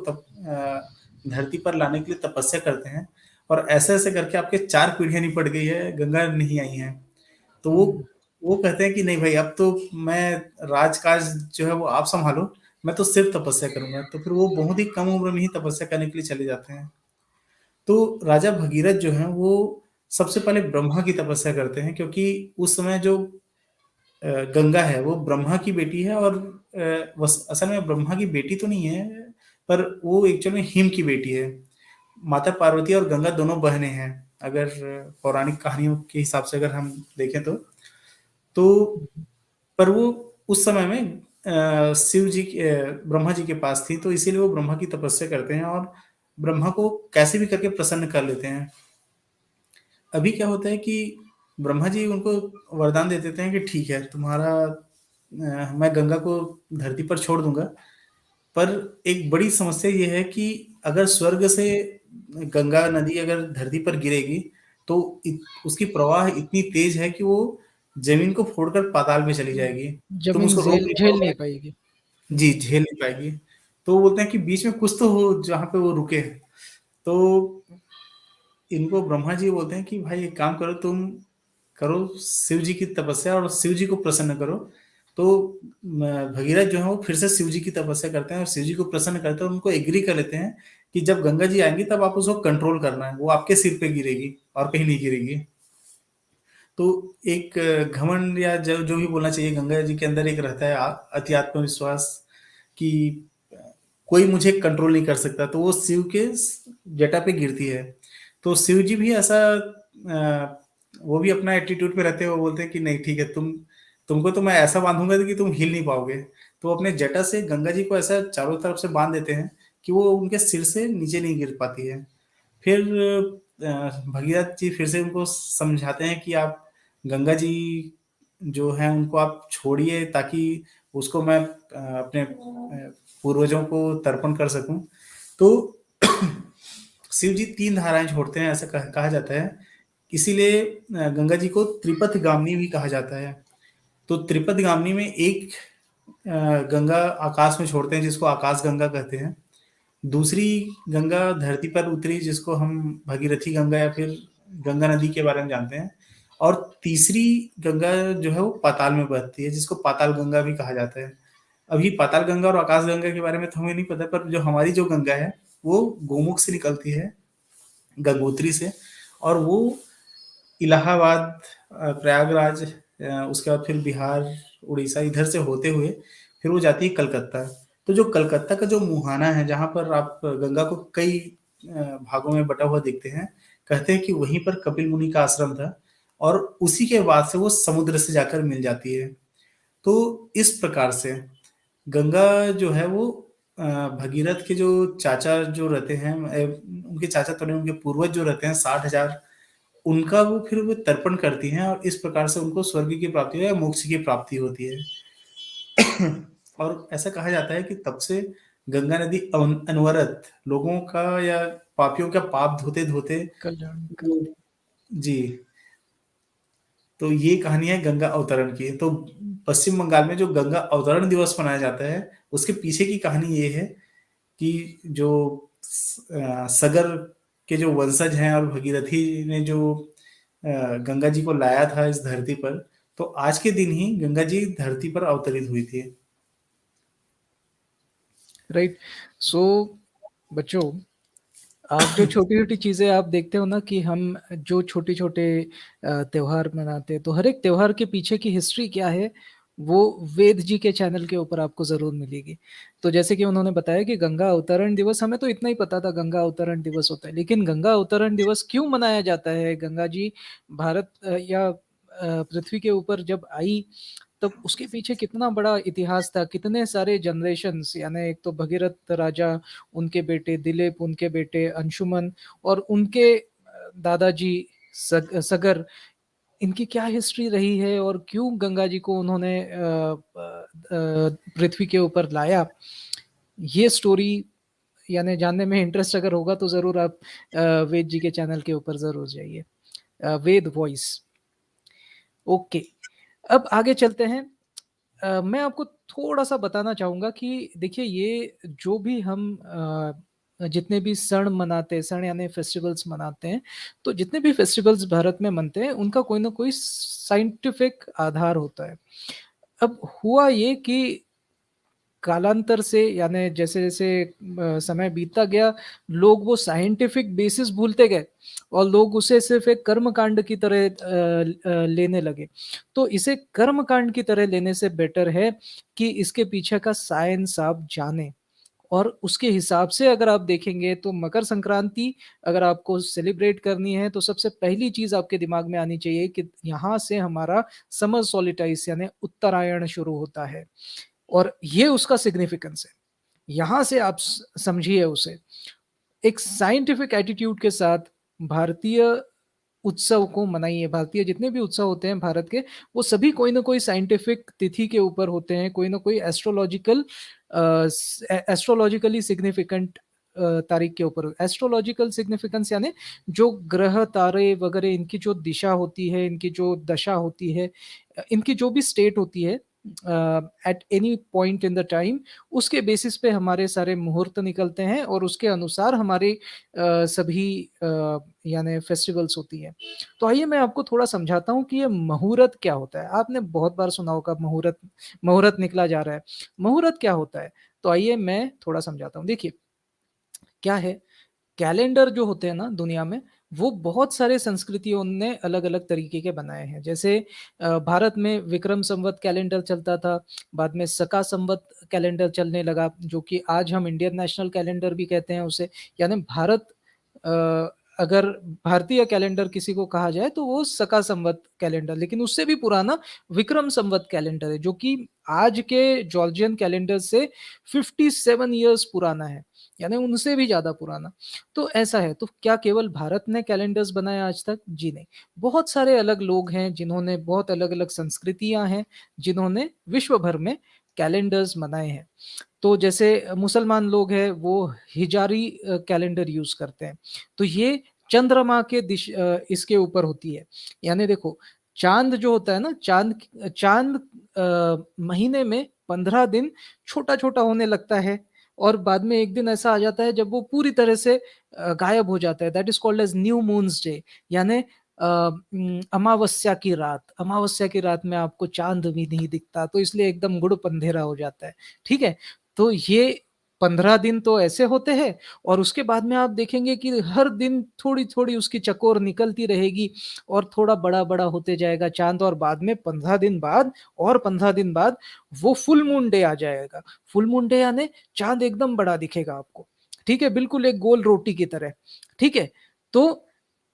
धरती पर लाने के लिए तपस्या करते हैं, और ऐसे ऐसे करके आपके 4 पीढ़ियां निपट गई है, गंगा नहीं आई है। तो वो कहते हैं कि नहीं भाई, अब तो मैं राजकाज जो है वो आप संभालो, मैं तो सिर्फ तपस्या करूंगा। तो फिर वो बहुत ही कम उम्र में ही तपस्या करने के लिए चले जाते हैं। तो राजा भगीरथ जो है वो सबसे पहले ब्रह्मा की तपस्या करते हैं, क्योंकि उस समय जो गंगा है वो ब्रह्मा की बेटी है, और असल में ब्रह्मा की बेटी तो नहीं है, पर वो एक्चुअल में हिम की बेटी है। माता पार्वती और गंगा दोनों बहनें हैं, अगर पौराणिक कहानियों के हिसाब से अगर हम देखें तो पर वो उस समय में शिव जी ब्रह्मा जी के पास थी, तो इसीलिए वो ब्रह्मा की तपस्या करते हैं और ब्रह्मा को कैसे भी करके प्रसन्न कर लेते हैं। अभी क्या होता है कि ब्रह्मा जी उनको वरदान दे देते हैं कि ठीक है, तुम्हारा मैं गंगा को धरती पर छोड़ दूंगा, पर एक बड़ी समस्या ये है कि अगर स्वर्ग से गंगा नदी अगर धरती पर गिरेगी तो उसकी प्रवाह इतनी तेज है कि वो जमीन को फोड़कर पाताल में चली जाएगी, तुम जमीन उसको रोक झेल नहीं झेल नहीं पाओगे। पाएगी। जी, झेल नहीं पाएगी। तो वो बोलते हैं कि बीच में कुछ तो हो जहाँ पे वो रुके। तो इनको ब्रह्मा जी बोलते हैं कि भाई एक काम करो, तुम करो शिव जी की तपस्या और शिव जी को प्रसन्न करो। तो भगीरथ जो है वो फिर से शिव जी की तपस्या करते हैं और शिव जी को प्रसन्न करते हैं और उनको एग्री कर लेते हैं कि जब गंगा जी आएंगी तब आप उसको कंट्रोल करना है, वो आपके सिर पे गिरेगी और कहीं नहीं गिरेगी। तो एक घमंड या जो जो भी बोलना चाहिए, गंगा जी के अंदर एक रहता है अति आत्मविश्वास कि कोई मुझे कंट्रोल नहीं कर सकता, तो वो शिव के जटा पे गिरती है। तो शिव जी भी ऐसा वो भी अपना एटीट्यूड पे रहते हैं, वो बोलते हैं कि नहीं ठीक है, तुमको तो मैं ऐसा बांधूंगा कि तुम हिल नहीं पाओगे। तो अपने जटा से गंगा जी को ऐसा चारों तरफ से बांध देते हैं कि वो उनके सिर से नीचे नहीं गिर पाती है। फिर भगीरथ जी फिर से उनको समझाते हैं कि आप गंगा जी जो है उनको आप छोड़िए ताकि उसको मैं अपने पूर्वजों को तर्पण कर सकूं। तो शिव जी 3 धाराएं छोड़ते हैं, ऐसा कहा जाता है। इसीलिए गंगा जी को त्रिपथ गामिनी भी कहा जाता है। तो त्रिपथ गामिनी में एक गंगा आकाश में छोड़ते हैं जिसको आकाश गंगा कहते हैं। दूसरी गंगा धरती पर उतरी जिसको हम भगीरथी गंगा या फिर गंगा नदी के बारे में जानते हैं। और तीसरी गंगा जो है वो पाताल में बहती है जिसको पाताल गंगा भी कहा जाता है। अभी पाताल गंगा और आकाश गंगा के बारे में तो हमें नहीं पता, पर जो हमारी जो गंगा है वो गोमुख से निकलती है, गंगोत्री से, और वो इलाहाबाद, प्रयागराज, उसके बाद फिर बिहार, उड़ीसा इधर से होते हुए फिर वो जाती है कलकत्ता। तो जो कलकत्ता का जो मुहाना है जहाँ पर आप गंगा को कई भागों में बटा हुआ देखते हैं, कहते हैं कि वहीं पर कपिल मुनि का आश्रम था और उसी के बाद से वो समुद्र से जाकर मिल जाती है। तो इस प्रकार से गंगा जो है वो भगीरथ के जो चाचा जो रहते हैं, उनके चाचा तो नहीं, उनके पूर्वज जो रहते हैं 60,000, उनका वो फिर वो तर्पण करती हैं और इस प्रकार से उनको स्वर्ग की प्राप्ति या मोक्ष की प्राप्ति होती है। और ऐसा कहा जाता है कि तब से गंगा नदी अनवरत लोगों का या पापियों का पाप धोते धोते कल्याण करती। जी। तो ये कहानी है गंगा अवतरण की। तो पश्चिम बंगाल में जो गंगा अवतरण दिवस मनाया जाता है उसके पीछे की कहानी ये है कि जो सगर के जो वंशज हैं और भगीरथी ने जो गंगा जी को लाया था इस धरती पर, तो आज के दिन ही गंगा जी धरती पर अवतरित हुई थी। राइट। सो बच्चों, आप जो छोटी-छोटी चीज़ें आप देखते हो ना कि हम जो छोटे-छोटे त्योहार मनाते हैं, तो हर एक त्योहार के पीछे की हिस्ट्री क्या है, वो वेद जी के चैनल के ऊपर आपको ज़रूर मिलेगी। तो जैसे कि उन्होंने बताया कि गंगा अवतरण दिवस, हमें तो इतना ही पता था गंगा अवतरण दिवस होता है, लेकिन गंगा अवतरण दिवस क्यों मनाया जाता है? गंगा जी भारत या पृथ्वी के ऊपर जब आई, तब उसके पीछे कितना बड़ा इतिहास था, कितने सारे जनरेशंस, यानी एक तो भगीरथ राजा, उनके बेटे दिलीप, उनके बेटे अंशुमन और उनके दादाजी सगर, इनकी क्या हिस्ट्री रही है और क्यों गंगा जी को उन्होंने पृथ्वी के ऊपर लाया, ये स्टोरी यानी जानने में इंटरेस्ट अगर होगा तो ज़रूर आप वेद जी के चैनल के ऊपर ज़रूर जाइए, वेद वॉइस। ओके, अब आगे चलते हैं। मैं आपको थोड़ा-सा बताना चाहूँगा कि देखिए ये जो भी हम जितने भी क्षण मनाते हैं, क्षण यानी फेस्टिवल्स मनाते हैं, तो जितने भी फेस्टिवल्स भारत में मनते हैं, उनका कोई ना कोई साइंटिफिक आधार होता है। अब हुआ ये कि कालांतर से यानी जैसे-जैसे समय बीतता गया, लोग वो साइंटिफिक बेसिस भूलते गए और लोग उसे सिर्फ़ एक कर्मकांड की तरह लेने लगे। तो इसे कर्मकांड की तरह लेने से बेटर है कि इसके पीछे का साइंस आप जानें और उसके हिसाब से अगर आप देखेंगे तो मकर संक्रांति अगर आपको सेलिब्रेट करनी है, तो सबसे पहली चीज़ आपके दिमाग में आनी चाहिए कि यहाँ से हमारा समर सॉलिस्टिस यानी उत्तरायण शुरू होता है। और ये उसका सिग्निफिकेंस है। यहाँ से आप समझिए उसे। एक साइंटिफिक एटीट्यूड के साथ भारतीय उत्सव को मनाइए। भारतीय जितने भी उत्सव होते हैं भारत के, वो सभी कोई ना कोई साइंटिफिक तिथि के ऊपर होते हैं, कोई ना कोई एस्ट्रोलॉजिकली सिग्निफिकेंट तारीख के ऊपर। एस्ट्रोलॉजिकल सिग्निफिकेंस यानी जो ग्रह तारे वगैरह इनकी जो दिशा होती है, इनकी जो दशा होती है, इनकी जो भी स्टेट होती है at any point in the time, उसके बेसिस पे हमारे सारे मुहूर्त निकलते हैं और उसके अनुसार हमारे सभी यानी फेस्टिवल्स होती है। तो आइए मैं आपको थोड़ा समझाता हूँ कि ये मुहूर्त क्या होता है। आपने बहुत बार सुना होगा मुहूर्त, मुहूर्त निकला जा रहा है। मुहूर्त क्या होता है? तो आइए मैं थोड़ा समझाता हूँ। देखिए क्या है, कैलेंडर जो होते हैं ना दुनिया में, वो बहुत सारे संस्कृतियों ने अलग-अलग तरीके के बनाए हैं। जैसे भारत में विक्रम संवत कैलेंडर चलता था, बाद में शका संवत कैलेंडर चलने लगा, जो कि आज हम इंडियन नेशनल कैलेंडर भी कहते हैं उसे। यानी अगर भारतीय कैलेंडर किसी को कहा जाए तो वो शका संवत कैलेंडर, लेकिन उससे भी पुराना विक्रम संवत कैलेंडर है, जो कि आज के जॉर्जियन कैलेंडर से 57 ईयर्स पुराना है, यानी उनसे भी ज़्यादा पुराना। तो ऐसा है, तो क्या केवल भारत ने कैलेंडर्स बनाए आज तक? जी नहीं। बहुत सारे अलग लोग हैं जिन्होंने, बहुत अलग-अलग संस्कृतियाँ हैं, जिन्होंने विश्व भर में कैलेंडर्स बनाए हैं। तो जैसे मुसलमान लोग हैं, वो हिजारी कैलेंडर यूज़ करते हैं। तो ये चंद्रमा के इसके ऊपर होती है। यानी देखो, चाँद जो होता है ना, चाँद महीने में 15 दिन छोटा-छोटा होने लगता है और बाद में एक दिन ऐसा आ जाता है जब वो पूरी तरह से गायब हो जाता है। That is called as new moons day, यानी अमावस्या की रात में आपको चाँद भी नहीं दिखता, तो इसलिए एकदम गुड़ पंधेरा हो जाता है, ठीक है? तो ये 15 दिन तो ऐसे होते हैं और उसके बाद में आप देखेंगे कि हर दिन थोड़ी-थोड़ी उसकी चकोर निकलती रहेगी और थोड़ा बड़ा-बड़ा होते जाएगा चाँद, और बाद में 15 दिन बाद, और 15 दिन बाद वो फुल मून डे आ जाएगा। फुल मून डे यानी चाँद एकदम बड़ा दिखेगा आपको, ठीक है? बिल्कुल एक गोल रोटी की तरह, ठीक है? तो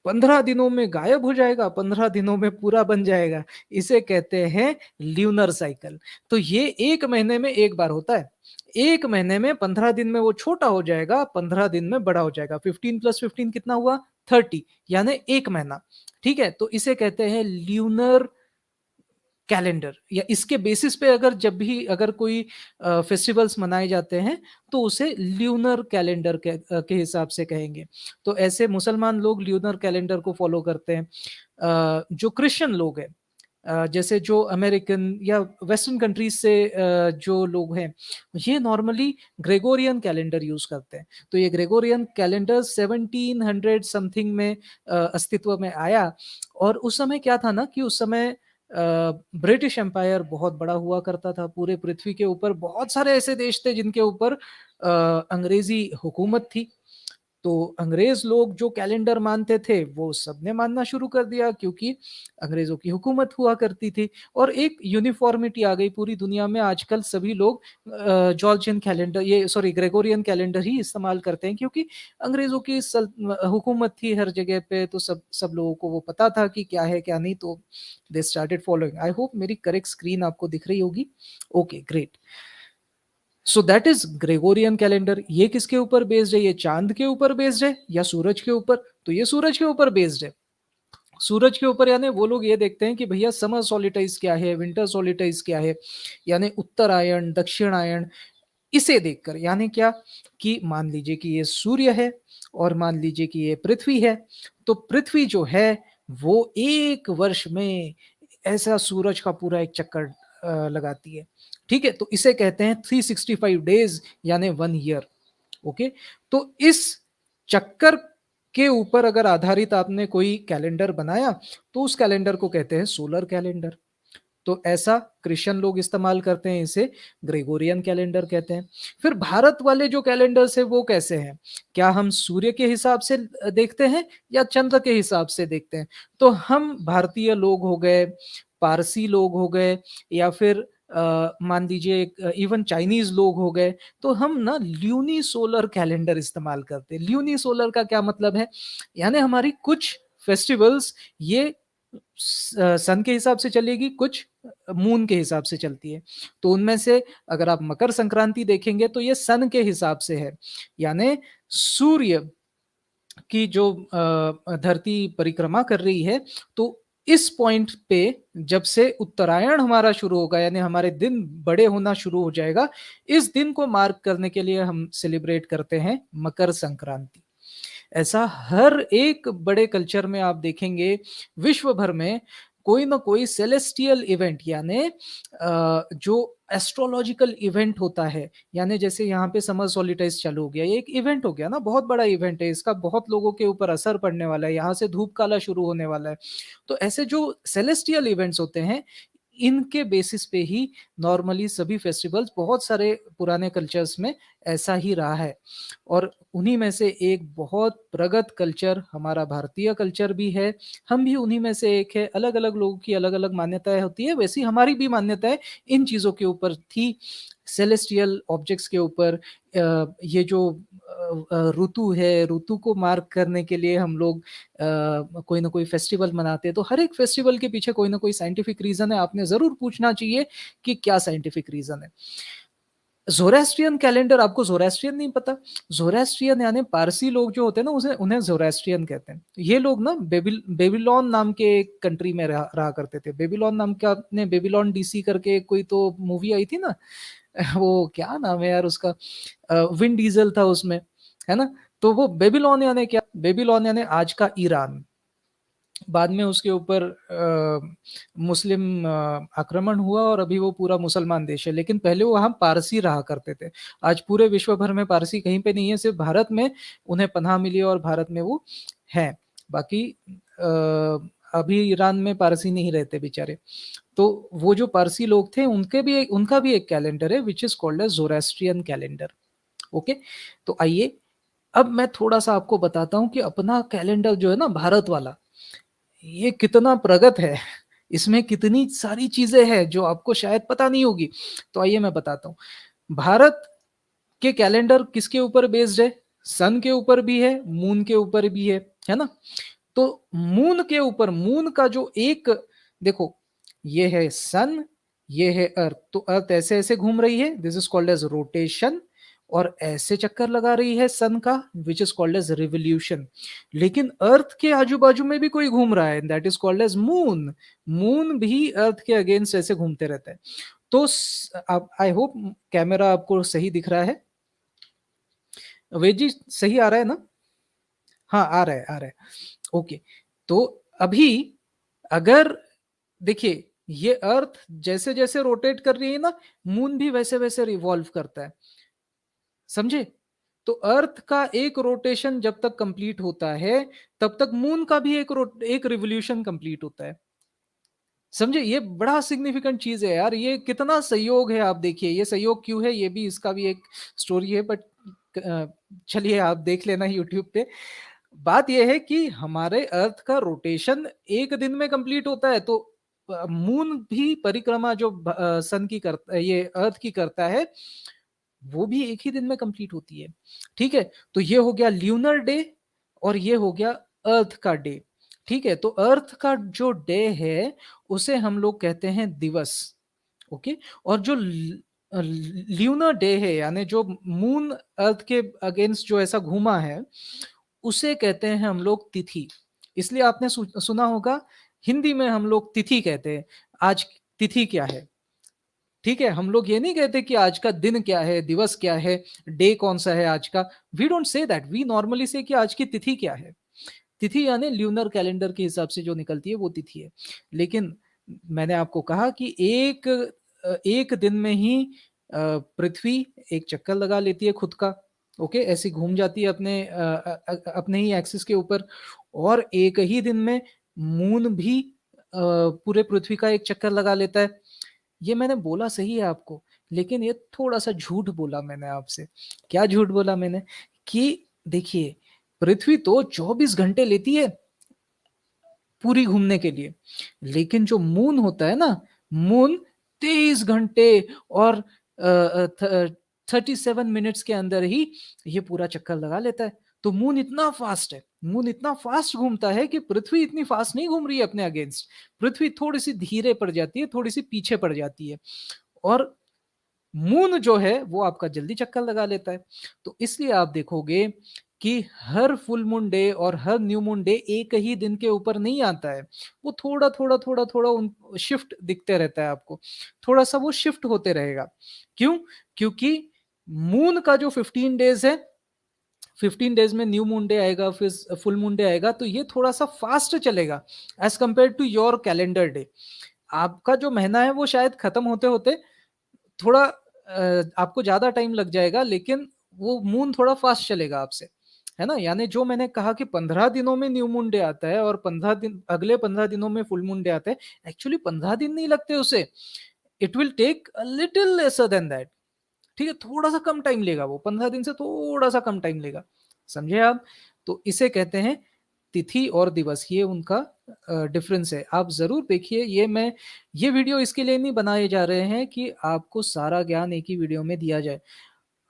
15 दिनों में गायब हो जाएगा, 15 दिनों में पूरा बन जाएगा। इसे कहते हैं ल्यूनर साइकिल। तो ये 1 महीने में 1 बार होता है। 1 महीने में 15 दिन में वो छोटा हो जाएगा, 15 दिन में बड़ा हो जाएगा। 15 प्लस 15 कितना हुआ? 30, यानी 1 महीना, ठीक है? तो इसे कहते हैं ल्यूनर कैलेंडर, या इसके बेसिस पे अगर कोई फेस्टिवल्स मनाए जाते हैं, तो उसे ल्यूनर कैलेंडर के हिसाब से कहेंगे। तो ऐसे मुसलमान लोग ल्यूनर कैलेंडर को फ़ॉलो करते हैं। जो क्रिश्चियन लोग हैं, जैसे जो अमेरिकन या वेस्टर्न कंट्रीज़ से जो लोग हैं, ये नॉर्मली ग्रेगोरियन कैलेंडर यूज़ करते हैं। तो ये ग्रेगोरियन कैलेंडर 1700 समथिंग में अस्तित्व में आया, और उस समय क्या था ना कि उस समय ब्रिटिश एम्पायर बहुत बड़ा हुआ करता था। पूरे पृथ्वी के ऊपर बहुत सारे ऐसे देश थे जिनके ऊपर अंग्रेज़ी हुकूमत थी। तो अंग्रेज लोग जो कैलेंडर मानते थे, वो सबने मानना शुरू कर दिया, क्योंकि अंग्रेज़ों की हुकूमत हुआ करती थी और एक यूनिफ़ॉर्मिटी आ गई पूरी दुनिया में। आजकल सभी लोग जॉर्जियन कैलेंडर, ये सॉरी ग्रेगोरियन कैलेंडर ही इस्तेमाल करते हैं, क्योंकि अंग्रेज़ों की हुकूमत थी हर जगह पे, तो सब सब लोगों को वो पता था कि क्या है, क्या नहीं, तो they started following. I hope मेरी करेक्ट स्क्रीन आपको दिख रही होगी। Okay, great. So that is Gregorian calendar. ये किसके ऊपर बेस्ड है? ये चांद के ऊपर बेस्ड है या सूरज के ऊपर? तो ये सूरज के ऊपर बेस्ड है। सूरज के ऊपर यानी वो लोग ये देखते हैं कि भैया समर सॉलिटाइज क्या है, विंटर सॉलिटाइज क्या है, यानी उत्तरायण दक्षिणायण। इसे देखकर, यानी क्या, कि मान लीजिए कि ये सूर्य है और मान लीजिए कि ये पृथ्वी है, तो पृथ्वी जो है वो एक वर्ष में ऐसा सूरज का पूरा एक चक्कर लगाती है, ठीक है? तो इसे कहते हैं 365 डेज, यानी 1 ईयर। ओके, तो इस चक्कर के ऊपर अगर आधारित आपने कोई कैलेंडर बनाया, तो उस कैलेंडर को कहते हैं सोलर कैलेंडर। तो ऐसा क्रिश्चियन लोग इस्तेमाल करते हैं, इसे ग्रेगोरियन कैलेंडर कहते हैं। फिर भारत वाले जो कैलेंडर्स हैं वो कैसे हैं? क्या हम सूर्य के हिसाब से देखते हैं या चंद्र के हिसाब से देखते हैं? तो हम भारतीय लोग हो गए, पारसी लोग हो गए, या फिर मान लीजिए इवन चाइनीज़ लोग हो गए, तो हम ना ल्यूनी सोलर कैलेंडर इस्तेमाल करते हैं। ल्यूनी सोलर का क्या मतलब है? यानी हमारी कुछ फेस्टिवल्स ये सन के हिसाब से चलेगी, कुछ मून के हिसाब से चलती है। तो उनमें से अगर आप मकर संक्रांति देखेंगे तो ये सन के हिसाब से है, यानी सूर्य कि जो धरती परिक्रमा कर रही है, तो इस पॉइंट पे जब से उत्तरायण हमारा शुरू होगा, यानी हमारे दिन बड़े होना शुरू हो जाएगा, इस दिन को मार्क करने के लिए हम सेलिब्रेट करते हैं मकर संक्रांति। ऐसा हर एक बड़े कल्चर में आप देखेंगे, विश्व भर में कोई ना कोई सेलेस्टियल इवेंट, यानी जो एस्ट्रोलॉजिकल इवेंट होता है, यानी जैसे यहाँ पे समर सॉलिस्टिस चालू हो गया, ये एक इवेंट हो गया ना, बहुत बड़ा इवेंट है, इसका बहुत लोगों के ऊपर असर पड़ने वाला है, यहाँ से धूप काला शुरू होने वाला है। तो ऐसे जो सेलेस्टियल इवेंट्स होते हैं, इनके बेसिस पे ही नॉर्मली सभी फेस्टिवल्स, बहुत सारे पुराने कल्चर्स में ऐसा ही रहा है। और उन्हीं में से एक बहुत प्रगत कल्चर हमारा भारतीय कल्चर भी है, हम भी उन्हीं में से एक है। अलग अलग लोगों की अलग अलग मान्यताएं होती है, वैसी हमारी भी मान्यताएं इन चीजों के ऊपर थी, सेलेस्टियल ऑब्जेक्ट्स के ऊपर। ये जो ऋतु है, ऋतु को मार्क करने के लिए हम लोग कोई ना कोई फेस्टिवल मनाते हैं, तो हर एक फेस्टिवल के पीछे कोई ना कोई साइंटिफिक रीजन है, आपने जरूर पूछना चाहिए कि क्या साइंटिफिक रीजन है। जोरास्ट्रियन कैलेंडर, आपको जोरास्ट्रियन नहीं पता? जोरास्ट्रियन यानी पारसी लोग जो होते हैं ना, उसे उन्हें जोरास्ट्रियन कहते हैं। ये लोग ना बेबीलोन नाम के एक कंट्री में रहा करते थे। बेबीलोन नाम का, आपने बेबीलोन डीसी करके कोई तो मूवी आई थी ना, वो क्या नाम है यार उसका, विन डीजल था उसमें, है ना? तो वो बेबीलोन यानी क्या? बेबीलोन यानी आज का ईरान। बाद में उसके ऊपर मुस्लिम आक्रमण हुआ और अभी वो पूरा मुसलमान देश है, लेकिन पहले वो वहाँ पारसी रहा करते थे। आज पूरे विश्व भर में पारसी कहीं पे नहीं है, सिर्फ भारत में उन्हें पनाह मिली और भारत में वो है। बाकी अभी ईरान में पारसी नहीं रहते बेचारे। तो वो जो पारसी लोग थे, उनका भी एक कैलेंडर है which is called as Zoroastrian calendar. Okay, तो आइए अब मैं थोड़ा सा आपको बताता हूँ कि अपना कैलेंडर जो है ना, भारत वाला, ये कितना प्रगत है, इसमें कितनी सारी चीजें हैं जो आपको शायद पता नहीं होगी। तो आइए मैं बताता हूँ। भारत के कैलेंडर किसके ऊपर बेस्ड है? सन के ऊपर भी है, मून के ऊपर भी है ना? तो मून के ऊपर, मून का जो एक, देखो, ये है सन, ये है अर्थ, तो अर्थ ऐसे ऐसे घूम रही है, this is called as rotation. और ऐसे चक्कर लगा रही है सन का, which is called as revolution. लेकिन अर्थ के आजू बाजू में भी कोई घूम रहा है, that is called as moon. Moon भी अर्थ के अगेंस्ट ऐसे घूमते रहता है। तो आई होप कैमरा आपको सही दिख रहा है, वेद जी, सही आ रहा है ना? हाँ, आ रहा है, आ रहा है। ओके, तो अभी अगर देखिए, ये अर्थ जैसे जैसे रोटेट कर रही है ना, मून भी वैसे वैसे रिवॉल्व करता है, समझे? तो अर्थ का एक रोटेशन जब तक कंप्लीट होता है, तब तक मून का भी एक रिवोल्यूशन कंप्लीट होता है, समझे? ये बड़ा सिग्निफिकेंट चीज है यार, ये कितना सहयोग है। आप देखिए ये सहयोग क्यों है, ये भी इसका भी एक स्टोरी है, बट चलिए आप देख लेना यूट्यूब पे। बात यह है कि हमारे अर्थ का रोटेशन एक दिन में कंप्लीट होता है, तो मून भी परिक्रमा जो सन की करता है, ये अर्थ की करता है, वो भी एक ही दिन में कंप्लीट होती है। ठीक है, तो ये हो गया ल्यूनर डे और ये हो गया अर्थ का डे। ठीक है, तो अर्थ का जो डे है उसे हम लोग कहते हैं दिवस। ओके, और जो ल्यूनर डे है, यानी जो मून अर्थ के अगेंस्ट जो ऐसा घूमा है, उसे कहते हैं हम लोग तिथि। इसलिए आपने सुना होगा, हिंदी में हम लोग तिथि कहते हैं। आज तिथि क्या है? ठीक है, हम लोग ये नहीं कहते कि आज का दिन क्या है, दिवस क्या है, डे कौन सा है आज का। We don't say that, we normally say कि आज की तिथि क्या है। तिथि यानी ल्यूनर कैलेंडर के हिसाब से जो निकलती है वो तिथि है। लेकिन मैंने आपको कहा कि एक दिन में ही पृथ्वी एक चक्कर लगा लेती है खुद का। ओके, ऐसी घूम जाती है अपने ही एक्सिस के ऊपर। और एक ही दिन में मून भी पूरे पृथ्वी का एक चक्कर लगा लेता है। ये मैंने बोला सही है आपको, लेकिन ये थोड़ा सा झूठ बोला मैंने आपसे। क्या झूठ बोला मैंने? कि देखिए, पृथ्वी तो 24 घंटे लेती है पूरी घूमने के लिए, लेकिन जो मून होता है ना, मून 23 घंटे और 37 मिनट्स के अंदर ही ये पूरा चक्कर लगा लेता है। तो मून इतना फास्ट है, मून इतना फास्ट घूमता है कि पृथ्वी इतनी फास्ट नहीं घूम रही है अपने अगेंस्ट। पृथ्वी थोड़ी सी धीरे पड़ जाती है, थोड़ी सी पीछे पड़ जाती है, और मून जो है वो आपका जल्दी चक्कर लगा लेता है। तो इसलिए आप देखोगे कि हर फुल मून डे और हर न्यू मून डे एक ही दिन के ऊपर नहीं आता है, वो थोड़ा थोड़ा थोड़ा थोड़ा उन शिफ्ट दिखते रहता है आपको, थोड़ा सा वो शिफ्ट होते रहेगा। क्यों? क्योंकि मून का जो 15 डेज है, 15 डेज में न्यू मून डे आएगा, फिर फुल मून डे आएगा, तो ये थोड़ा सा फास्ट चलेगा as compare to your calendar day. आपका जो महीना है वो शायद खत्म होते होते थोड़ा आपको ज्यादा टाइम लग जाएगा, लेकिन वो मून थोड़ा फास्ट चलेगा आपसे, है ना। यानी जो मैंने कहा कि 15 दिनों में न्यू मून डे आता है और 15 दिन, अगले 15 दिनों में फुल मून डे आता है, एक्चुअली 15 दिन नहीं लगते उसे, it will take a little lesser than that. ठीक है, थोड़ा सा कम टाइम लेगा, वो 15 दिन से थोड़ा सा कम टाइम लेगा, समझे आप। तो इसे कहते हैं तिथि और दिवस, ये उनका डिफरेंस है। आप जरूर देखिए, ये वीडियो इसके लिए नहीं बनाए जा रहे हैं कि आपको सारा ज्ञान एक ही वीडियो में दिया जाए।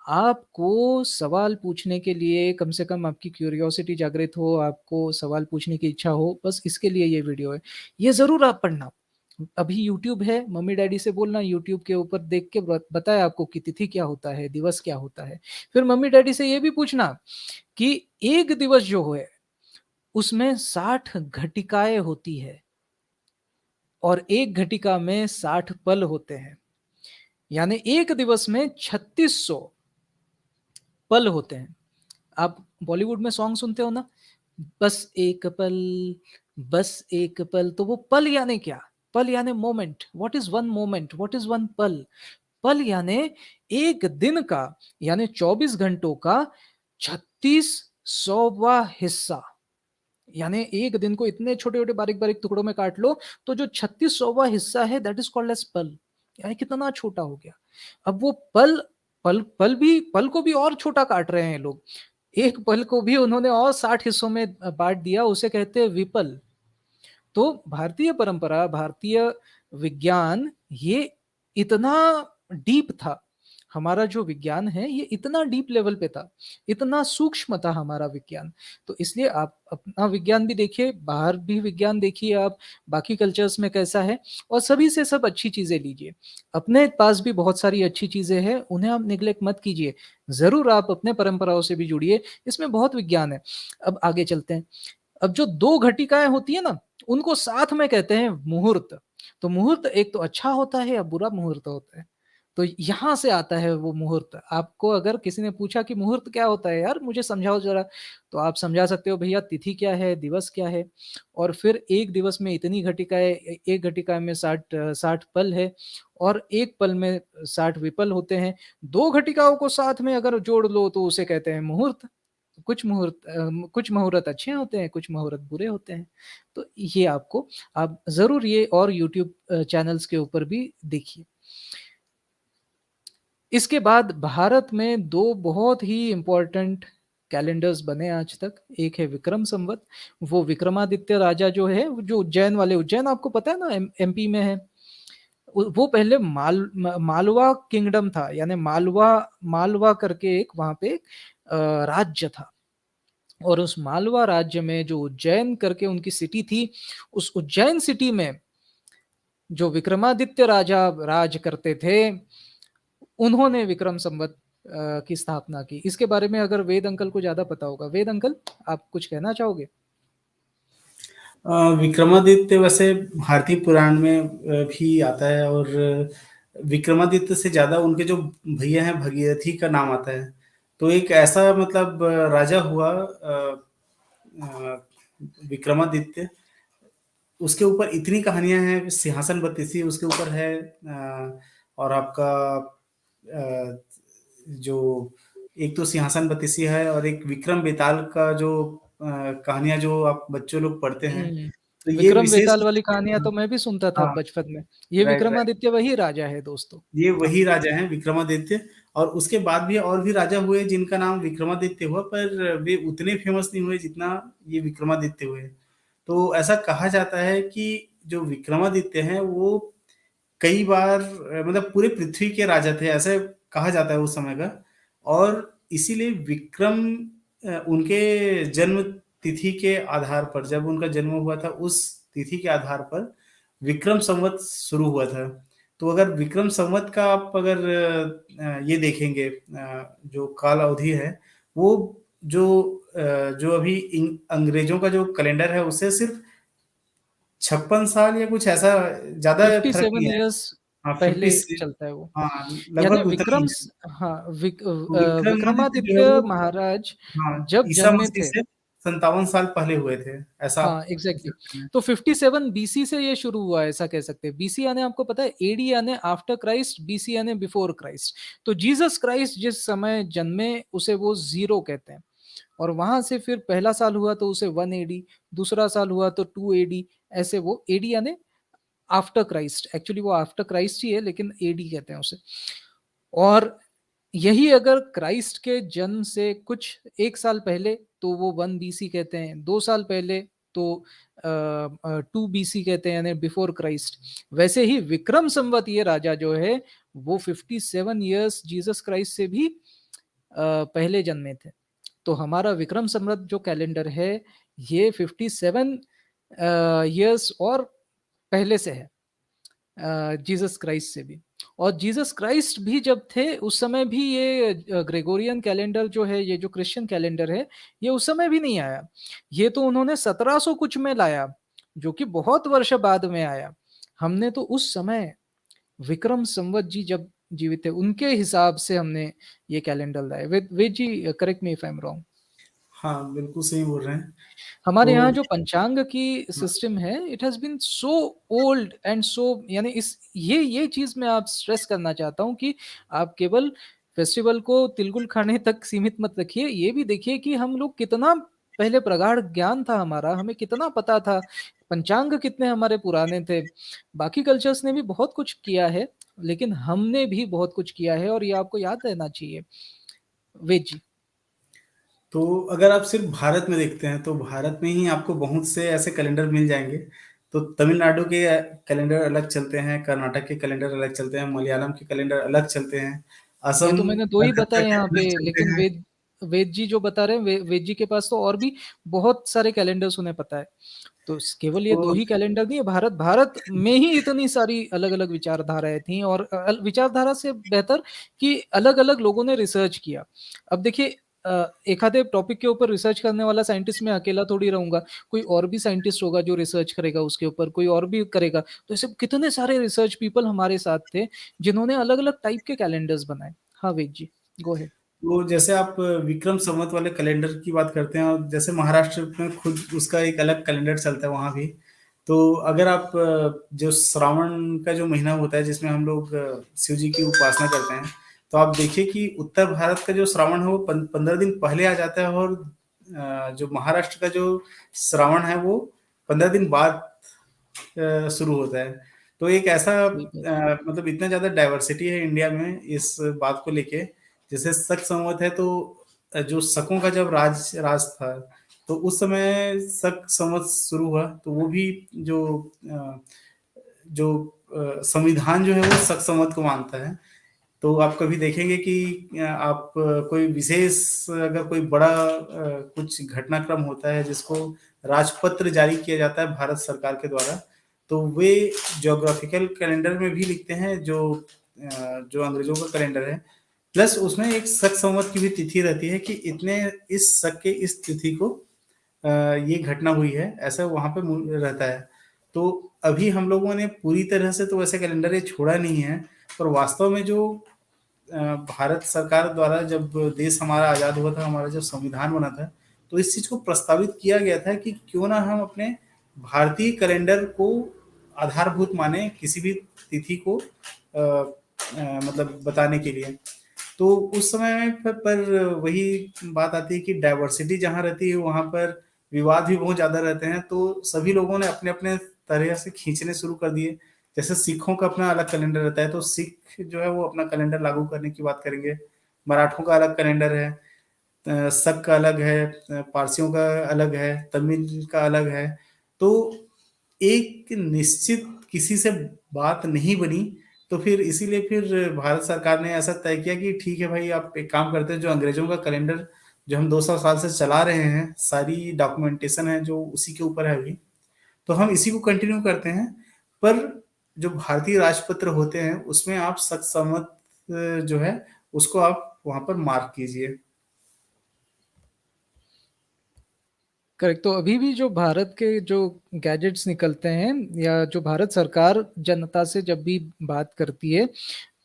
आपको सवाल पूछने के लिए, कम से कम आपकी क्यूरियोसिटी जागृत हो, आपको सवाल पूछने की इच्छा हो, बस इसके लिए ये वीडियो है। ये जरूर आप पढ़ना। अभी यूट्यूब है, मम्मी डैडी से बोलना यूट्यूब के ऊपर देख के बताए आपको कि तिथि क्या होता है, दिवस क्या होता है। फिर मम्मी डैडी से ये भी पूछना कि एक दिवस जो है उसमें 60 घटिकाएं होती है और एक घटिका में 60 पल होते हैं, यानी एक दिवस में 3600 पल होते हैं। आप बॉलीवुड में सॉन्ग सुनते हो ना, बस एक पल, बस एक पल, तो वो पल यानी क्या? पल यानी moment. What is one moment, what is one पल? पल यानी एक दिन का, यानी 24 घंटों का 3600वां हिस्सा। यानी एक दिन को इतने छोटे छोटे बारीक बारीक टुकड़ों में काट लो, तो जो 3600वां हिस्सा है दैट इज कॉल्ड एज पल। यानी कितना छोटा हो गया। अब वो पल, पल को भी और छोटा काट रहे हैं लोग। एक पल को भी उन्होंने और 60 हिस्सों में बांट दिया, उसे कहते हैं विपल। तो भारतीय परंपरा, भारतीय विज्ञान, ये इतना डीप था। हमारा जो विज्ञान है ये इतना डीप लेवल पे था, इतना सूक्ष्म था हमारा विज्ञान। तो इसलिए आप अपना विज्ञान भी देखिए, बाहर भी विज्ञान देखिए आप, बाकी कल्चर्स में कैसा है, और सभी से सब अच्छी चीजें लीजिए। अपने पास भी बहुत सारी अच्छी चीजें हैं, उन्हें आप निग्लेक्ट मत कीजिए। जरूर आप अपने परंपराओं से भी जुड़िए, इसमें बहुत विज्ञान है। अब आगे चलते हैं। अब जो दो घटिकाएं होती है ना, उनको साथ में कहते हैं मुहूर्त। तो मुहूर्त एक तो अच्छा होता है या बुरा मुहूर्त होता है, तो यहां से आता है वो मुहूर्त। आपको अगर किसी ने पूछा कि मुहूर्त क्या होता है यार, मुझे समझाओ जरा, तो आप समझा सकते हो भैया तिथि क्या है, दिवस क्या है। और फिर एक दिवस में इतनी घटिकाएं, एक घटिका में 60 पल है, और एक पल में 60 विपल होते हैं। दो घटिकाओं को साथ में अगर जोड़ लो तो उसे कहते हैं मुहूर्त। कुछ मुहूर्त अच्छे होते हैं, कुछ मुहूर्त बुरे होते हैं। तो ये आपको, आप जरूर ये और यूट्यूब चैनल्स के ऊपर भी देखिए। इसके बाद भारत में दो बहुत ही इंपॉर्टेंट कैलेंडर्स बने आज तक। एक है विक्रम संवत, वो विक्रमादित्य राजा जो है, जो उज्जैन वाले, उज्जैन आपको पता है ना, एमपी में है। वो पहले मालवा किंगडम था, यानी मालवा, मालवा करके एक वहां पे राज्य था। और उस मालवा राज्य में जो उज्जैन करके उनकी सिटी थी, उस उज्जैन सिटी में जो विक्रमादित्य राजा राज करते थे, उन्होंने विक्रम संवत की स्थापना की। इसके बारे में अगर वेद अंकल को ज्यादा पता होगा, वेद अंकल आप कुछ कहना चाहोगे? विक्रमादित्य वैसे भारतीय पुराण में भी आता है, और विक्रमादित्य से ज़्यादा उनके जो भैया हैं भगीरथी का नाम आता है। तो एक ऐसा मतलब राजा हुआ विक्रमादित्य, उसके ऊपर इतनी कहानियाँ हैं, सिंहासन बत्तीसी उसके ऊपर है, और आपका जो एक तो सिंहासन बत्तीसी है, और एक विक्रम बेताल का जो कहानियाँ जो आप बच्चों लोग पढ़ते हैं, तो ये विक्रम विशेष बेताल रूप वाली से कहानियां तो मैं भी सुनता था हाँ, बचपन में। ये राइट, राइट। विक्रमादित्य वही राजा है दोस्तों। ये वही राजा हैं विक्रमादित्य, और उसके बाद भी और भी राजा हुए जिनका नाम विक्रमादित्य हुआ, पर वे उतने फेमस नहीं हुए जितना ये विक्रमादित्य हुए। तो ऐसा कहा जाता है कि जो विक्रमादित्य हैं वो कई बार मतलब पूरे पृथ्वी के राजा थे, ऐसे कहा जाता है उस समय का। और इसीलिए विक्रम उनके जन्म तिथि के आधार पर, जब उनका जन्म हुआ था उस तिथि के आधार पर विक्रम संवत शुरू हुआ था। तो अगर विक्रम संवत का आप अगर ये देखेंगे जो काल अवधि है, वो जो अभी अंग्रेजों का जो कैलेंडर है उससे सिर्फ 56 साल या कुछ ऐसा, ज्यादा फर्क 57 नहीं है। इयर्स हाँ, पहले 50 चलता है वो। हाँ, यानी लगभग उतना ही है। हाँ, तो विक्रमादित्य जो है विक्रमादित्य वो, महाराज हाँ, जब ईसा जन्मे मसीह थे, से 57 साल पहले हुए थे, ऐसा आप हाँ कह एग्जैक्टली सकते हैं। तो 57 बीसी से ये शुरू हुआ है, ऐसा कह सकते हैं। बीसी यानी आपको पता है, एडी यानी आफ्टर क्राइस्ट, बीसी यानी बिफोर क्राइस्ट। तो जीसस क्राइस्ट जिस समय जन्मे उसे वो जीरो कहते हैं, और वहां से फिर पहला साल हुआ तो उसे 1 एडी, दूसरा साल हुआ तो 2 एडी, ऐसे वो एडी यानी आफ्टर क्राइस्ट, एक्चुअली वो आफ्टर क्राइस्ट ही है लेकिन एडी कहते हैं उसे। और यही अगर क्राइस्ट के जन्म से कुछ एक साल पहले तो वो 1 बीसी कहते हैं, 2 साल पहले तो 2 बीसी कहते हैं, यानी बिफोर क्राइस्ट। वैसे ही विक्रम संवत ये राजा जो है वो 57 ईयर्स जीसस क्राइस्ट से भी पहले जन्मे थे। तो हमारा विक्रम संवत जो कैलेंडर है ये 57 ईयर्स और पहले से है जीसस क्राइस्ट से भी। और जीसस क्राइस्ट भी जब थे उस समय भी ये ग्रेगोरियन कैलेंडर जो है, ये जो क्रिश्चियन कैलेंडर है, ये उस समय भी नहीं आया। ये तो उन्होंने 1700 कुछ में लाया, जो कि बहुत वर्ष बाद में आया। हमने तो उस समय विक्रम संवत जी जब जीवित थे उनके हिसाब से हमने ये कैलेंडर लाया। Ved ji, correct me if I am wrong. हाँ, बिल्कुल सही बोल रहे हैं। हमारे तो यहाँ जो पंचांग की सिस्टम है, it has been so old and so, यानी इस ये चीज मैं आप स्ट्रेस करना चाहता हूँ कि आप केवल फेस्टिवल को तिलगुल खाने तक सीमित मत रखिए, ये भी देखिए कि हम लोग कितना पहले प्रगाढ़ ज्ञान था हमारा, हमें कितना पता था, पंचांग कितने हमारे पुराने थे। बाकी कल्चर्स ने भी बहुत कुछ किया है, लेकिन हमने भी बहुत कुछ किया है, और ये आपको याद रहना चाहिए। वेद जी। तो अगर आप सिर्फ भारत में देखते हैं तो भारत में ही आपको बहुत से ऐसे कैलेंडर मिल जाएंगे। तो तमिलनाडु के कैलेंडर अलग चलते हैं, कर्नाटक के कैलेंडर अलग चलते हैं, मलयालम के कैलेंडर अलग चलते हैं, ये असम, तो मैंने दो ही कलकत्ता बताए के यहाँ पे, अलग चलते लेकिन हैं। वेद जी जो बता रहे हैं, वेद जी के पास तो और भी बहुत सारे कैलेंडर्स उन्हें पता है। तो केवल ये तो दो ही कैलेंडर नहीं है, भारत में ही इतनी सारी अलग अलग विचारधाराएं थी, और विचारधारा से बेहतर कि अलग अलग लोगों ने रिसर्च किया। अब देखिए, एक आधे टॉपिक के ऊपर रिसर्च करने वाला साइंटिस्ट मैं अकेला थोड़ी रहूंगा, कोई और भी साइंटिस्ट होगा जो रिसर्च करेगा उसके ऊपर, कोई और भी करेगा। तो ऐसे कितने सारे रिसर्च पीपल हमारे साथ थे जिन्होंने अलग अलग टाइप के कैलेंडर्स बनाए। हाँ वेद जी, गो अहेड। तो जैसे आप विक्रम संवत वाले कैलेंडर की बात करते हैं, और जैसे महाराष्ट्र में खुद उसका एक अलग कैलेंडर चलता है वहाँ भी। तो अगर आप जो श्रावण का जो महीना होता है जिसमें हम लोग शिव जी की उपासना करते हैं, तो आप देखिए कि उत्तर भारत का जो श्रावण है वो 15 दिन पहले आ जाता है, और जो महाराष्ट्र का जो श्रावण है वो 15 दिन बाद शुरू होता है। तो एक ऐसा बिल्कुल। मतलब इतना ज़्यादा डाइवर्सिटी है इंडिया में इस बात को लेके। जैसे शक संवत है तो जो शकों का जब राज था, तो उस समय शक संवत शुरू हुआ, तो वो भी जो अ, जो संविधान जो है वो शक संवत को मानता है। तो आप कभी देखेंगे कि आप कोई विशेष, अगर कोई बड़ा कुछ घटनाक्रम होता है जिसको राजपत्र जारी किया जाता है भारत सरकार के द्वारा, तो वे ज्योग्राफिकल कैलेंडर में भी लिखते हैं, जो अंग्रेजों का कैलेंडर है। प्लस उसमें एक शक संवत की भी तिथि रहती है कि इतने इस शक के इस तिथि को ये घटना हुई है, ऐसा वहाँ पे रहता है। तो अभी हम लोगों ने पूरी तरह से तो वैसे कैलेंडर ये छोड़ा नहीं है, पर वास्तव में जो भारत सरकार द्वारा जब देश हमारा आज़ाद हुआ था, हमारा जब संविधान बना था, तो इस चीज़ को प्रस्तावित किया गया था कि क्यों ना हम अपने भारतीय कैलेंडर को आधारभूत माने किसी भी तिथि को मतलब बताने के लिए। तो उस समय में पर वही बात आती है कि डाइवर्सिटी जहाँ रहती है वहाँ पर विवाद भी बहुत ज़्यादा रहते हैं, तो सभी लोगों ने अपने-अपने तरह से खींचने शुरू कर दिए। जैसे सिखों का अपना अलग कैलेंडर रहता है, तो सिख जो है वो अपना कैलेंडर लागू करने की बात करेंगे। मराठों का अलग कैलेंडर है, शक का अलग है, पारसियों का अलग है, तमिल का अलग है। तो एक निश्चित किसी से बात नहीं बनी, तो फिर इसीलिए फिर भारत सरकार ने ऐसा तय किया कि ठीक है भाई, आप एक काम करते हैं, जो अंग्रेजों का कैलेंडर जो हम 200 साल से चला रहे हैं, सारी डॉक्यूमेंटेशन है जो उसी के ऊपर है अभी, तो हम इसी को कंटिन्यू करते हैं। पर जो भारतीय राजपत्र होते हैं उसमें आप शक संवत जो है उसको आप वहाँ पर मार्क कीजिए। करेक्ट। तो अभी भी जो भारत के जो गैजेट्स निकलते हैं, या जो भारत सरकार जनता से जब भी बात करती है,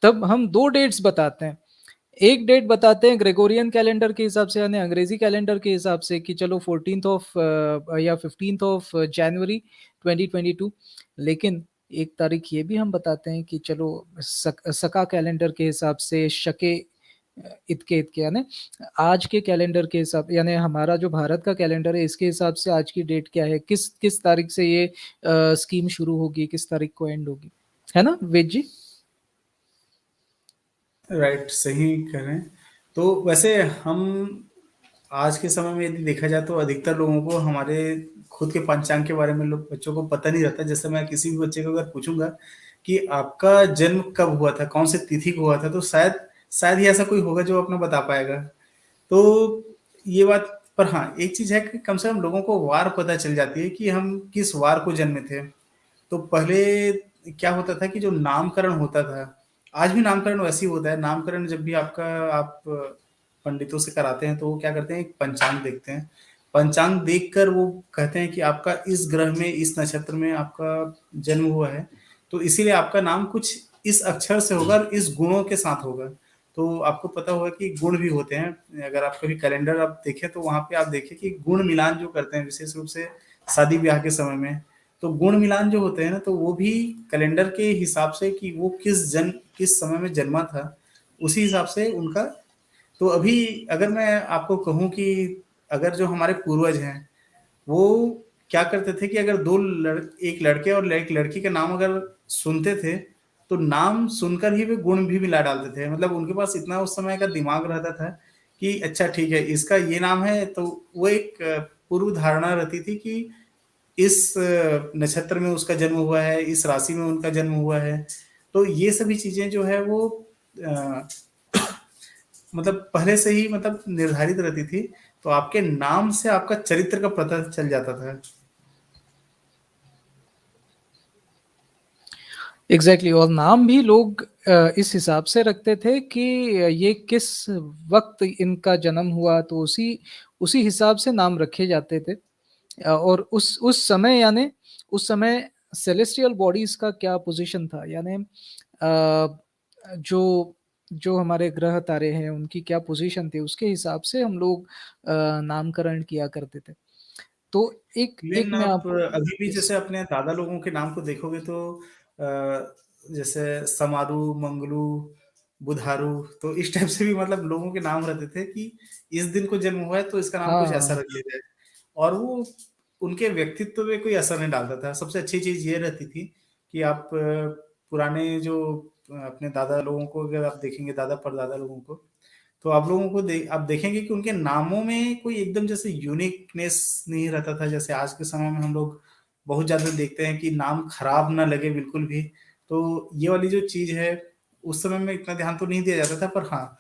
तब हम दो डेट्स बताते हैं। एक डेट बताते हैं ग्रेगोरियन कैलेंडर के हिसाब से, यानी अंग्रेजी कैलेंडर के हिसाब से, कि चलो 14th ऑफ या 15th ऑफ जनवरी 2022। लेकिन एक तारीख ये भी हम बताते हैं कि चलो सका कैलेंडर के हिसाब से, शके इतके इतके, यानी आज के कैलेंडर के हिसाब, यानी हमारा जो भारत का कैलेंडर है इसके हिसाब से आज की डेट क्या है, किस किस तारीख से ये स्कीम शुरू होगी, किस तारीख को एंड होगी, है ना वेद जी? राइट, सही कह रहे हैं। तो वैसे हम आज के समय में यदि देखा जाए तो अधिकतर लोगों को हमारे खुद के पंचांग के बारे में लोग बच्चों को पता नहीं रहता। जैसे मैं किसी भी बच्चे को अगर पूछूंगा कि आपका जन्म कब हुआ था, कौन से तिथि को हुआ था, तो शायद शायद ही ऐसा कोई होगा जो अपना बता पाएगा। तो ये बात, पर हाँ एक चीज है कि कम से कम लोगों को वार पता चल जाती है कि हम किस वार को जन्मे थे। तो पहले क्या होता था कि जो नामकरण होता था, आज भी नामकरण वैसे ही होता है। नामकरण जब भी आपका आप पंडितों से कराते हैं तो वो क्या करते हैं, एक पंचांग देखते हैं। पंचांग देखकर वो कहते हैं कि आपका इस ग्रह में, इस नक्षत्र में आपका जन्म हुआ है, तो इसीलिए आपका नाम कुछ इस अक्षर से होगा और इस गुणों के साथ होगा। तो आपको पता होगा कि गुण भी होते हैं। अगर आप कभी कैलेंडर आप देखें तो वहां पे आप देखिए कि गुण मिलान जो करते हैं विशेष रूप से शादी ब्याह के समय में, तो गुण मिलान जो होते हैं ना, तो वो भी कैलेंडर के हिसाब से कि वो किस समय में जन्मा था, उसी हिसाब से उनका। तो अभी अगर मैं आपको कहूं कि अगर जो हमारे पूर्वज हैं वो क्या करते थे कि अगर एक लड़के और एक लड़की का नाम अगर सुनते थे तो नाम सुनकर ही वे गुण भी मिला डालते थे। मतलब उनके पास इतना उस समय का दिमाग रहता था कि अच्छा ठीक है इसका ये नाम है, तो वो एक पूर्व धारणा रहती थी कि इस नक्षत्र में उसका जन्म हुआ है, इस राशि में उनका जन्म हुआ है। तो ये सभी चीजें जो है वो अ, मतलब पहले से ही मतलब निर्धारित रहती थी। तो आपके नाम से आपका चरित्र का पता चल जाता था। Exactly exactly। और नाम भी लोग इस हिसाब से रखते थे कि ये किस वक्त इनका जन्म हुआ, तो उसी उसी हिसाब से नाम रखे जाते थे। और उस समय, यानी उस समय सेलेस्टियल बॉडीज का क्या पोजीशन था, यानी जो जो हमारे ग्रह तारे हैं उनकी क्या पोजीशन थी, उसके हिसाब से हम लोग नामकरण किया करते थे। तो एक एक लेकिन मैं आप आपको अभी भी इस जैसे अपने दादा लोगों के नाम को देखोगे तो जैसे समारू, मंगलू, बुधारू, तो इस टाइप से भी मतलब लोगों के नाम रहते थे कि इस दिन को जन्म हुआ है तो इसका नाम कुछ ऐसा हाँ रख लिया जाए। और वो उनके व्यक्तित्व में कोई असर नहीं डालता था। सबसे अच्छी चीज ये रहती थी कि आप पुराने जो अपने दादा लोगों को अगर आप देखेंगे, दादा परदादा लोगों को, तो आप लोगों को आप देखेंगे कि उनके नामों में कोई एकदम जैसे यूनिकनेस नहीं रहता था। जैसे आज के समय में हम लोग बहुत ज्यादा देखते हैं कि नाम खराब ना लगे बिल्कुल भी। तो ये वाली जो चीज है, उस समय में इतना ध्यान तो नहीं दिया जाता था, पर हाँ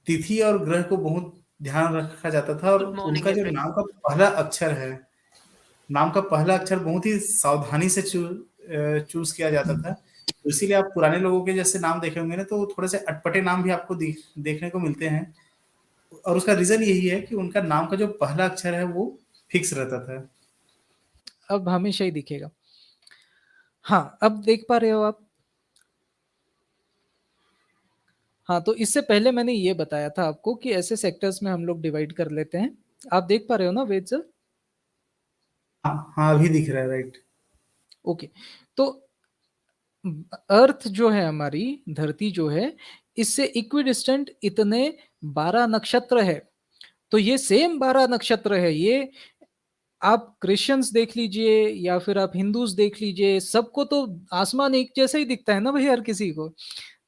तिथि और ग्रह को बहुत ध्यान रखा जाता था। और गुड मॉर्निंग उनका जो एवरीवन। नाम का पहला अक्षर है, नाम का पहला अक्षर बहुत ही सावधानी से चूज किया जाता था। तो इसीलिए आप पुराने लोगों के जैसे नाम देखे होंगे ना, तो थोड़े से अटपटे नाम भी आपको देखने को मिलते हैं। और उसका रीजन यही है कि उनका नाम का जो पहला अक्षर है वो फिक्स रहता था। अब हमेशा ही दिखेगा। हाँ, अब देख पा रहे हो आप? हाँ, तो इससे पहले मैंने ये बताया था आपको कि ऐसे सेक्टर्स में हम लोग डिवाइड कर लेते हैं। आप देख पा रहे हो ना वेद सर? हाँ हाँ, अभी दिख रहा है, राइट। ओके। तो अर्थ जो है, हमारी धरती जो है, इससे इक्विडिस्टेंट इतने 12 नक्षत्र है। तो ये सेम 12 नक्षत्र है। ये आप क्रिश्चियंस देख लीजिए या फिर आप हिंदूज देख लीजिए, सबको तो आसमान एक जैसा ही दिखता है ना भाई, हर किसी को।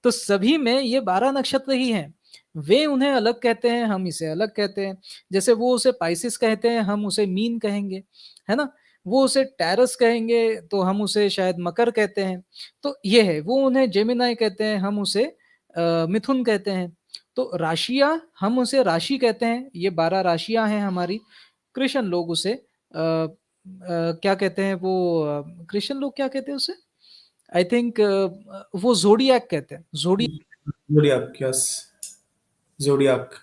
तो सभी में ये 12 नक्षत्र ही हैं। वे उन्हें अलग कहते हैं, हम इसे अलग कहते हैं। जैसे वो उसे पाइसिस कहते हैं, हम उसे मीन कहेंगे, है ना? वो उसे टैरस कहेंगे तो हम उसे शायद मकर कहते हैं। तो ये है, वो उन्हें जेमिनाई कहते हैं, हम उसे मिथुन कहते हैं। तो राशियां, हम उसे राशि कहते हैं। ये 12 राशियां हैं हमारी। क्रिश्चियन लोग उसे क्या कहते हैं, वो क्रिश्चियन लोग क्या कहते हैं उसे? आई थिंक वो जोडियक कहते हैं, जोडियक। जोडियाक, यस, जोडियाक।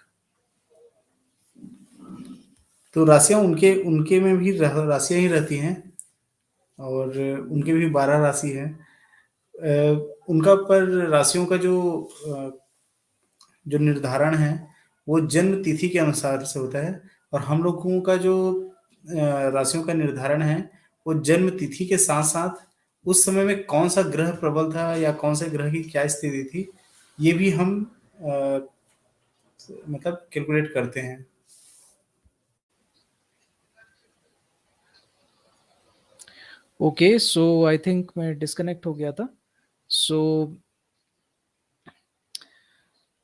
तो राशियाँ उनके उनके में भी राशियाँ ही रहती हैं और उनके भी 12 राशि हैं। उनका पर राशियों का जो निर्धारण है, वो जन्म तिथि के अनुसार से होता है और हम लोगों का जो राशियों का निर्धारण है, वो जन्म तिथि के साथ-साथ उस समय में कौन-सा ग्रह प्रबल था या कौन-से ग्रह की क्या स्थिति थी, ये भी हम अ, मतलब कैलकुलेट करते हैं। ओके, सो आई थिंक मैं डिस्कनेक्ट हो गया था। सो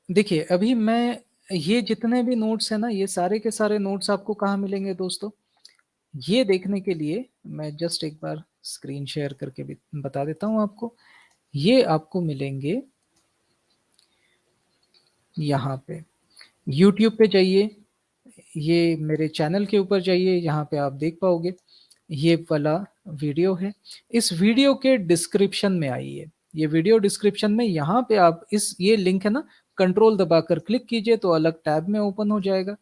देखिए, अभी मैं ये जितने भी नोट्स हैं ना, ये सारे के सारे नोट्स आपको कहाँ मिलेंगे दोस्तों? ये देखने के लिए मैं जस्ट एक बार स्क्रीन शेयर करके भी बता देता हूँ आपको। ये आपको मिलेंगे यहाँ पे, यूट्यूब पे जाइए, ये मेरे चैनल के ऊपर जाइए, यहाँ पे आप देख पाओगे, ये वाला वीडियो है। इस वीडियो के डिस्क्रिप्शन में आइए, ये वीडियो डिस्क्रिप्शन में यहाँ पे आप ये लिंक है ना, कंट्रोल दबाकर क्लिक कीजिए तो अलग टैब में ओपन हो जाएगा।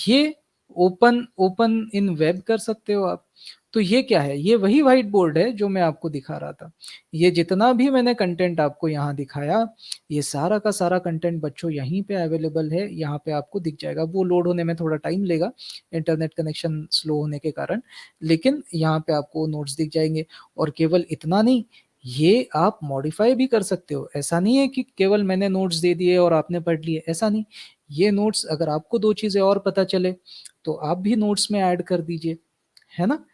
ये ओपन ओपन इन वेब कर सकते हो आप। तो ये क्या है? ये वही व्हाइट बोर्ड है जो मैं आपको दिखा रहा था। ये जितना भी मैंने कंटेंट आपको यहाँ दिखाया, ये सारा का सारा कंटेंट बच्चों यहीं पे अवेलेबल है, यहाँ पे आपको दिख जाएगा। वो लोड होने में थोड़ा टाइम लेगा, इंटरनेट कनेक्शन स्लो होने के कारण, लेकिन यहाँ पे आपको नोट्स दिख जाएँगे। और केवल इतना नहीं, ये आप मॉडिफ़ाई भी कर सकते हो। ऐसा नहीं है कि केवल मैंने नोट्स दे दिए और आपने पढ़ लिए, ऐसा नहीं। ये नोट्स अगर आपको 2 चीज़ें और पता चले, तो आप भी नोट्स में ऐड कर दीजिए, है ना?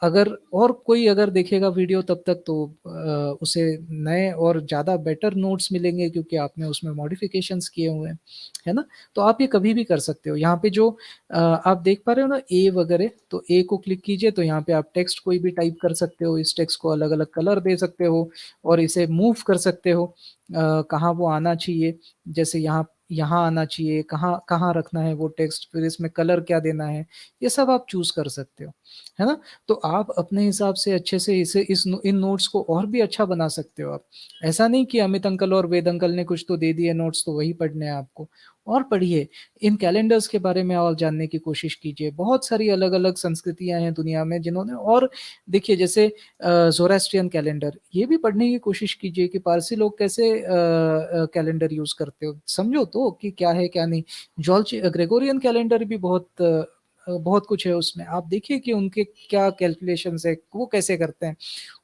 अगर और कोई अगर देखेगा वीडियो तब तक तो उसे नए और ज़्यादा बेटर नोट्स मिलेंगे क्योंकि आपने उसमें मॉडिफ़िकेशंस किए हुए हैं, है ना? तो आप ये कभी भी कर सकते हो। यहाँ पे जो आप देख पा रहे हो ना ए वगैरह, तो ए को क्लिक कीजिए तो यहाँ पे आप टेक्स्ट कोई भी टाइप कर सकते हो, इस टेक्स्ट को अलग-अलग कलर दे सकते हो और इसे मूव कर सकते हो कहाँ वो आना चाहिए। जैसे यहाँ यहाँ आना चाहिए, कहाँ कहाँ रखना है वो टेक्स्ट, फिर इसमें कलर क्या देना है, ये सब आप चूज़ कर सकते हो, है ना? तो आप अपने हिसाब से अच्छे से इसे इन नोट्स को और भी अच्छा बना सकते हो आप। ऐसा नहीं कि अमित अंकल और वेद अंकल ने कुछ तो दे दिए नोट्स तो वही पढ़ने हैं आपको। और पढ़िए, इन कैलेंडर्स के बारे में और जानने की कोशिश कीजिए। बहुत सारी अलग-अलग संस्कृतियाँ हैं दुनिया में जिन्होंने और देखिए जैसे ज़ोरास्ट्रियन कैलेंडर, ये भी पढ़ने की कोशिश कीजिए कि पारसी लोग कैसे कैलेंडर यूज़ करते हो। समझो तो कि क्या है क्या नहीं। ग्रेगोरियन कैलेंडर भी बहुत कुछ है उसमें। आप देखिए कि उनके क्या कैलकुलेशंस है, वो कैसे करते हैं।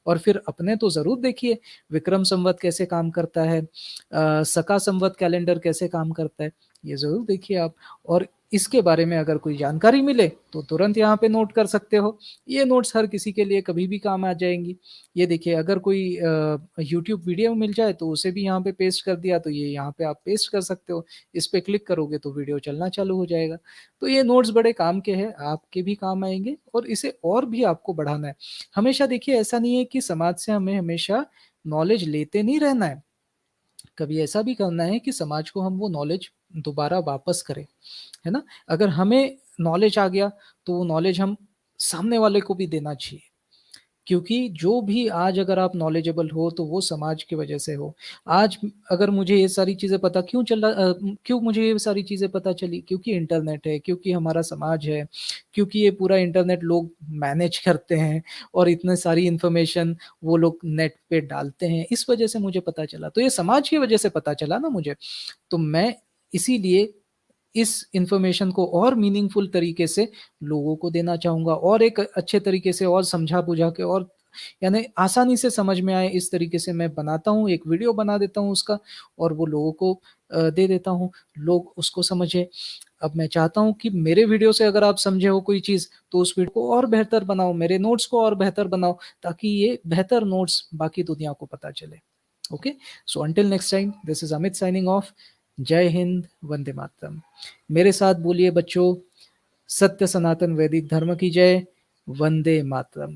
और फिर अपने तो ज़रूर देखिए, विक्रम संवत कैसे काम करता है, शका संवत कैलेंडर कैसे काम करता है, ये ज़रूर देखिए आप। और इसके बारे में अगर कोई जानकारी मिले, तो तुरंत यहाँ पे नोट कर सकते हो। ये नोट्स हर किसी के लिए कभी भी काम आ जाएँगी। ये देखिए अगर कोई यूट्यूब वीडियो मिल जाए, तो उसे भी यहाँ पे पेस्ट कर दिया, तो ये यहाँ पे आप पेस्ट कर सकते हो। इस पे क्लिक करोगे तो वीडियो चलना चालू हो जाएगा। तो ये नोट्स बड़े काम के हैं, आपके भी काम आएँगे और इसे और भी आपको बढ़ाना है। हमेशा देखिए ऐसा नहीं है कि समाज से हमें हमेशा नॉलेज लेते नहीं रहना है। कभी ऐसा भी करना है कि समाज को हम वो नॉलेज दोबारा वापस करें, है ना? अगर हमें नॉलेज आ गया, तो वो नॉलेज हम सामने वाले को भी देना चाहिए। क्योंकि जो भी आज अगर आप नॉलेजेबल हो, तो वो समाज की वजह से हो। आज अगर मुझे ये सारी चीज़ें पता क्यों मुझे ये सारी चीज़ें पता चली? क्योंकि इंटरनेट है, क्योंकि हमारा समाज है, क्योंकि ये पूरा इंटरनेट लोग मैनेज करते हैं और इतने सारी इन्फॉर्मेशन वो लोग नेट पे डालते हैं, इस वजह से मुझे पता चला। तो ये समाज की वजह से पता चला ना मुझे, तो मैं इसीलिए इस इन्फॉर्मेशन को और मीनिंगफुल तरीके से लोगों को देना चाहूँगा और एक अच्छे तरीके से और समझा-बुझा के और यानी आसानी से समझ में आए इस तरीके से मैं बनाता हूँ, एक वीडियो बना देता हूँ उसका और वो लोगों को दे देता हूँ, लोग उसको समझें। अब मैं चाहता हूँ कि मेरे वीडियो से अगर आप समझे हो कोई चीज़, तो उस वीडियो को और बेहतर बनाओ, मेरे नोट्स को और बेहतर बनाओ, ताकि ये बेहतर नोट्स बाकी दुनिया को पता चले। Okay? So until next time, this is Amit signing off. जय हिंद, वंदे मातरम। मेरे साथ बोलिए बच्चों, सत्य सनातन वैदिक धर्म की जय, वंदे मातरम।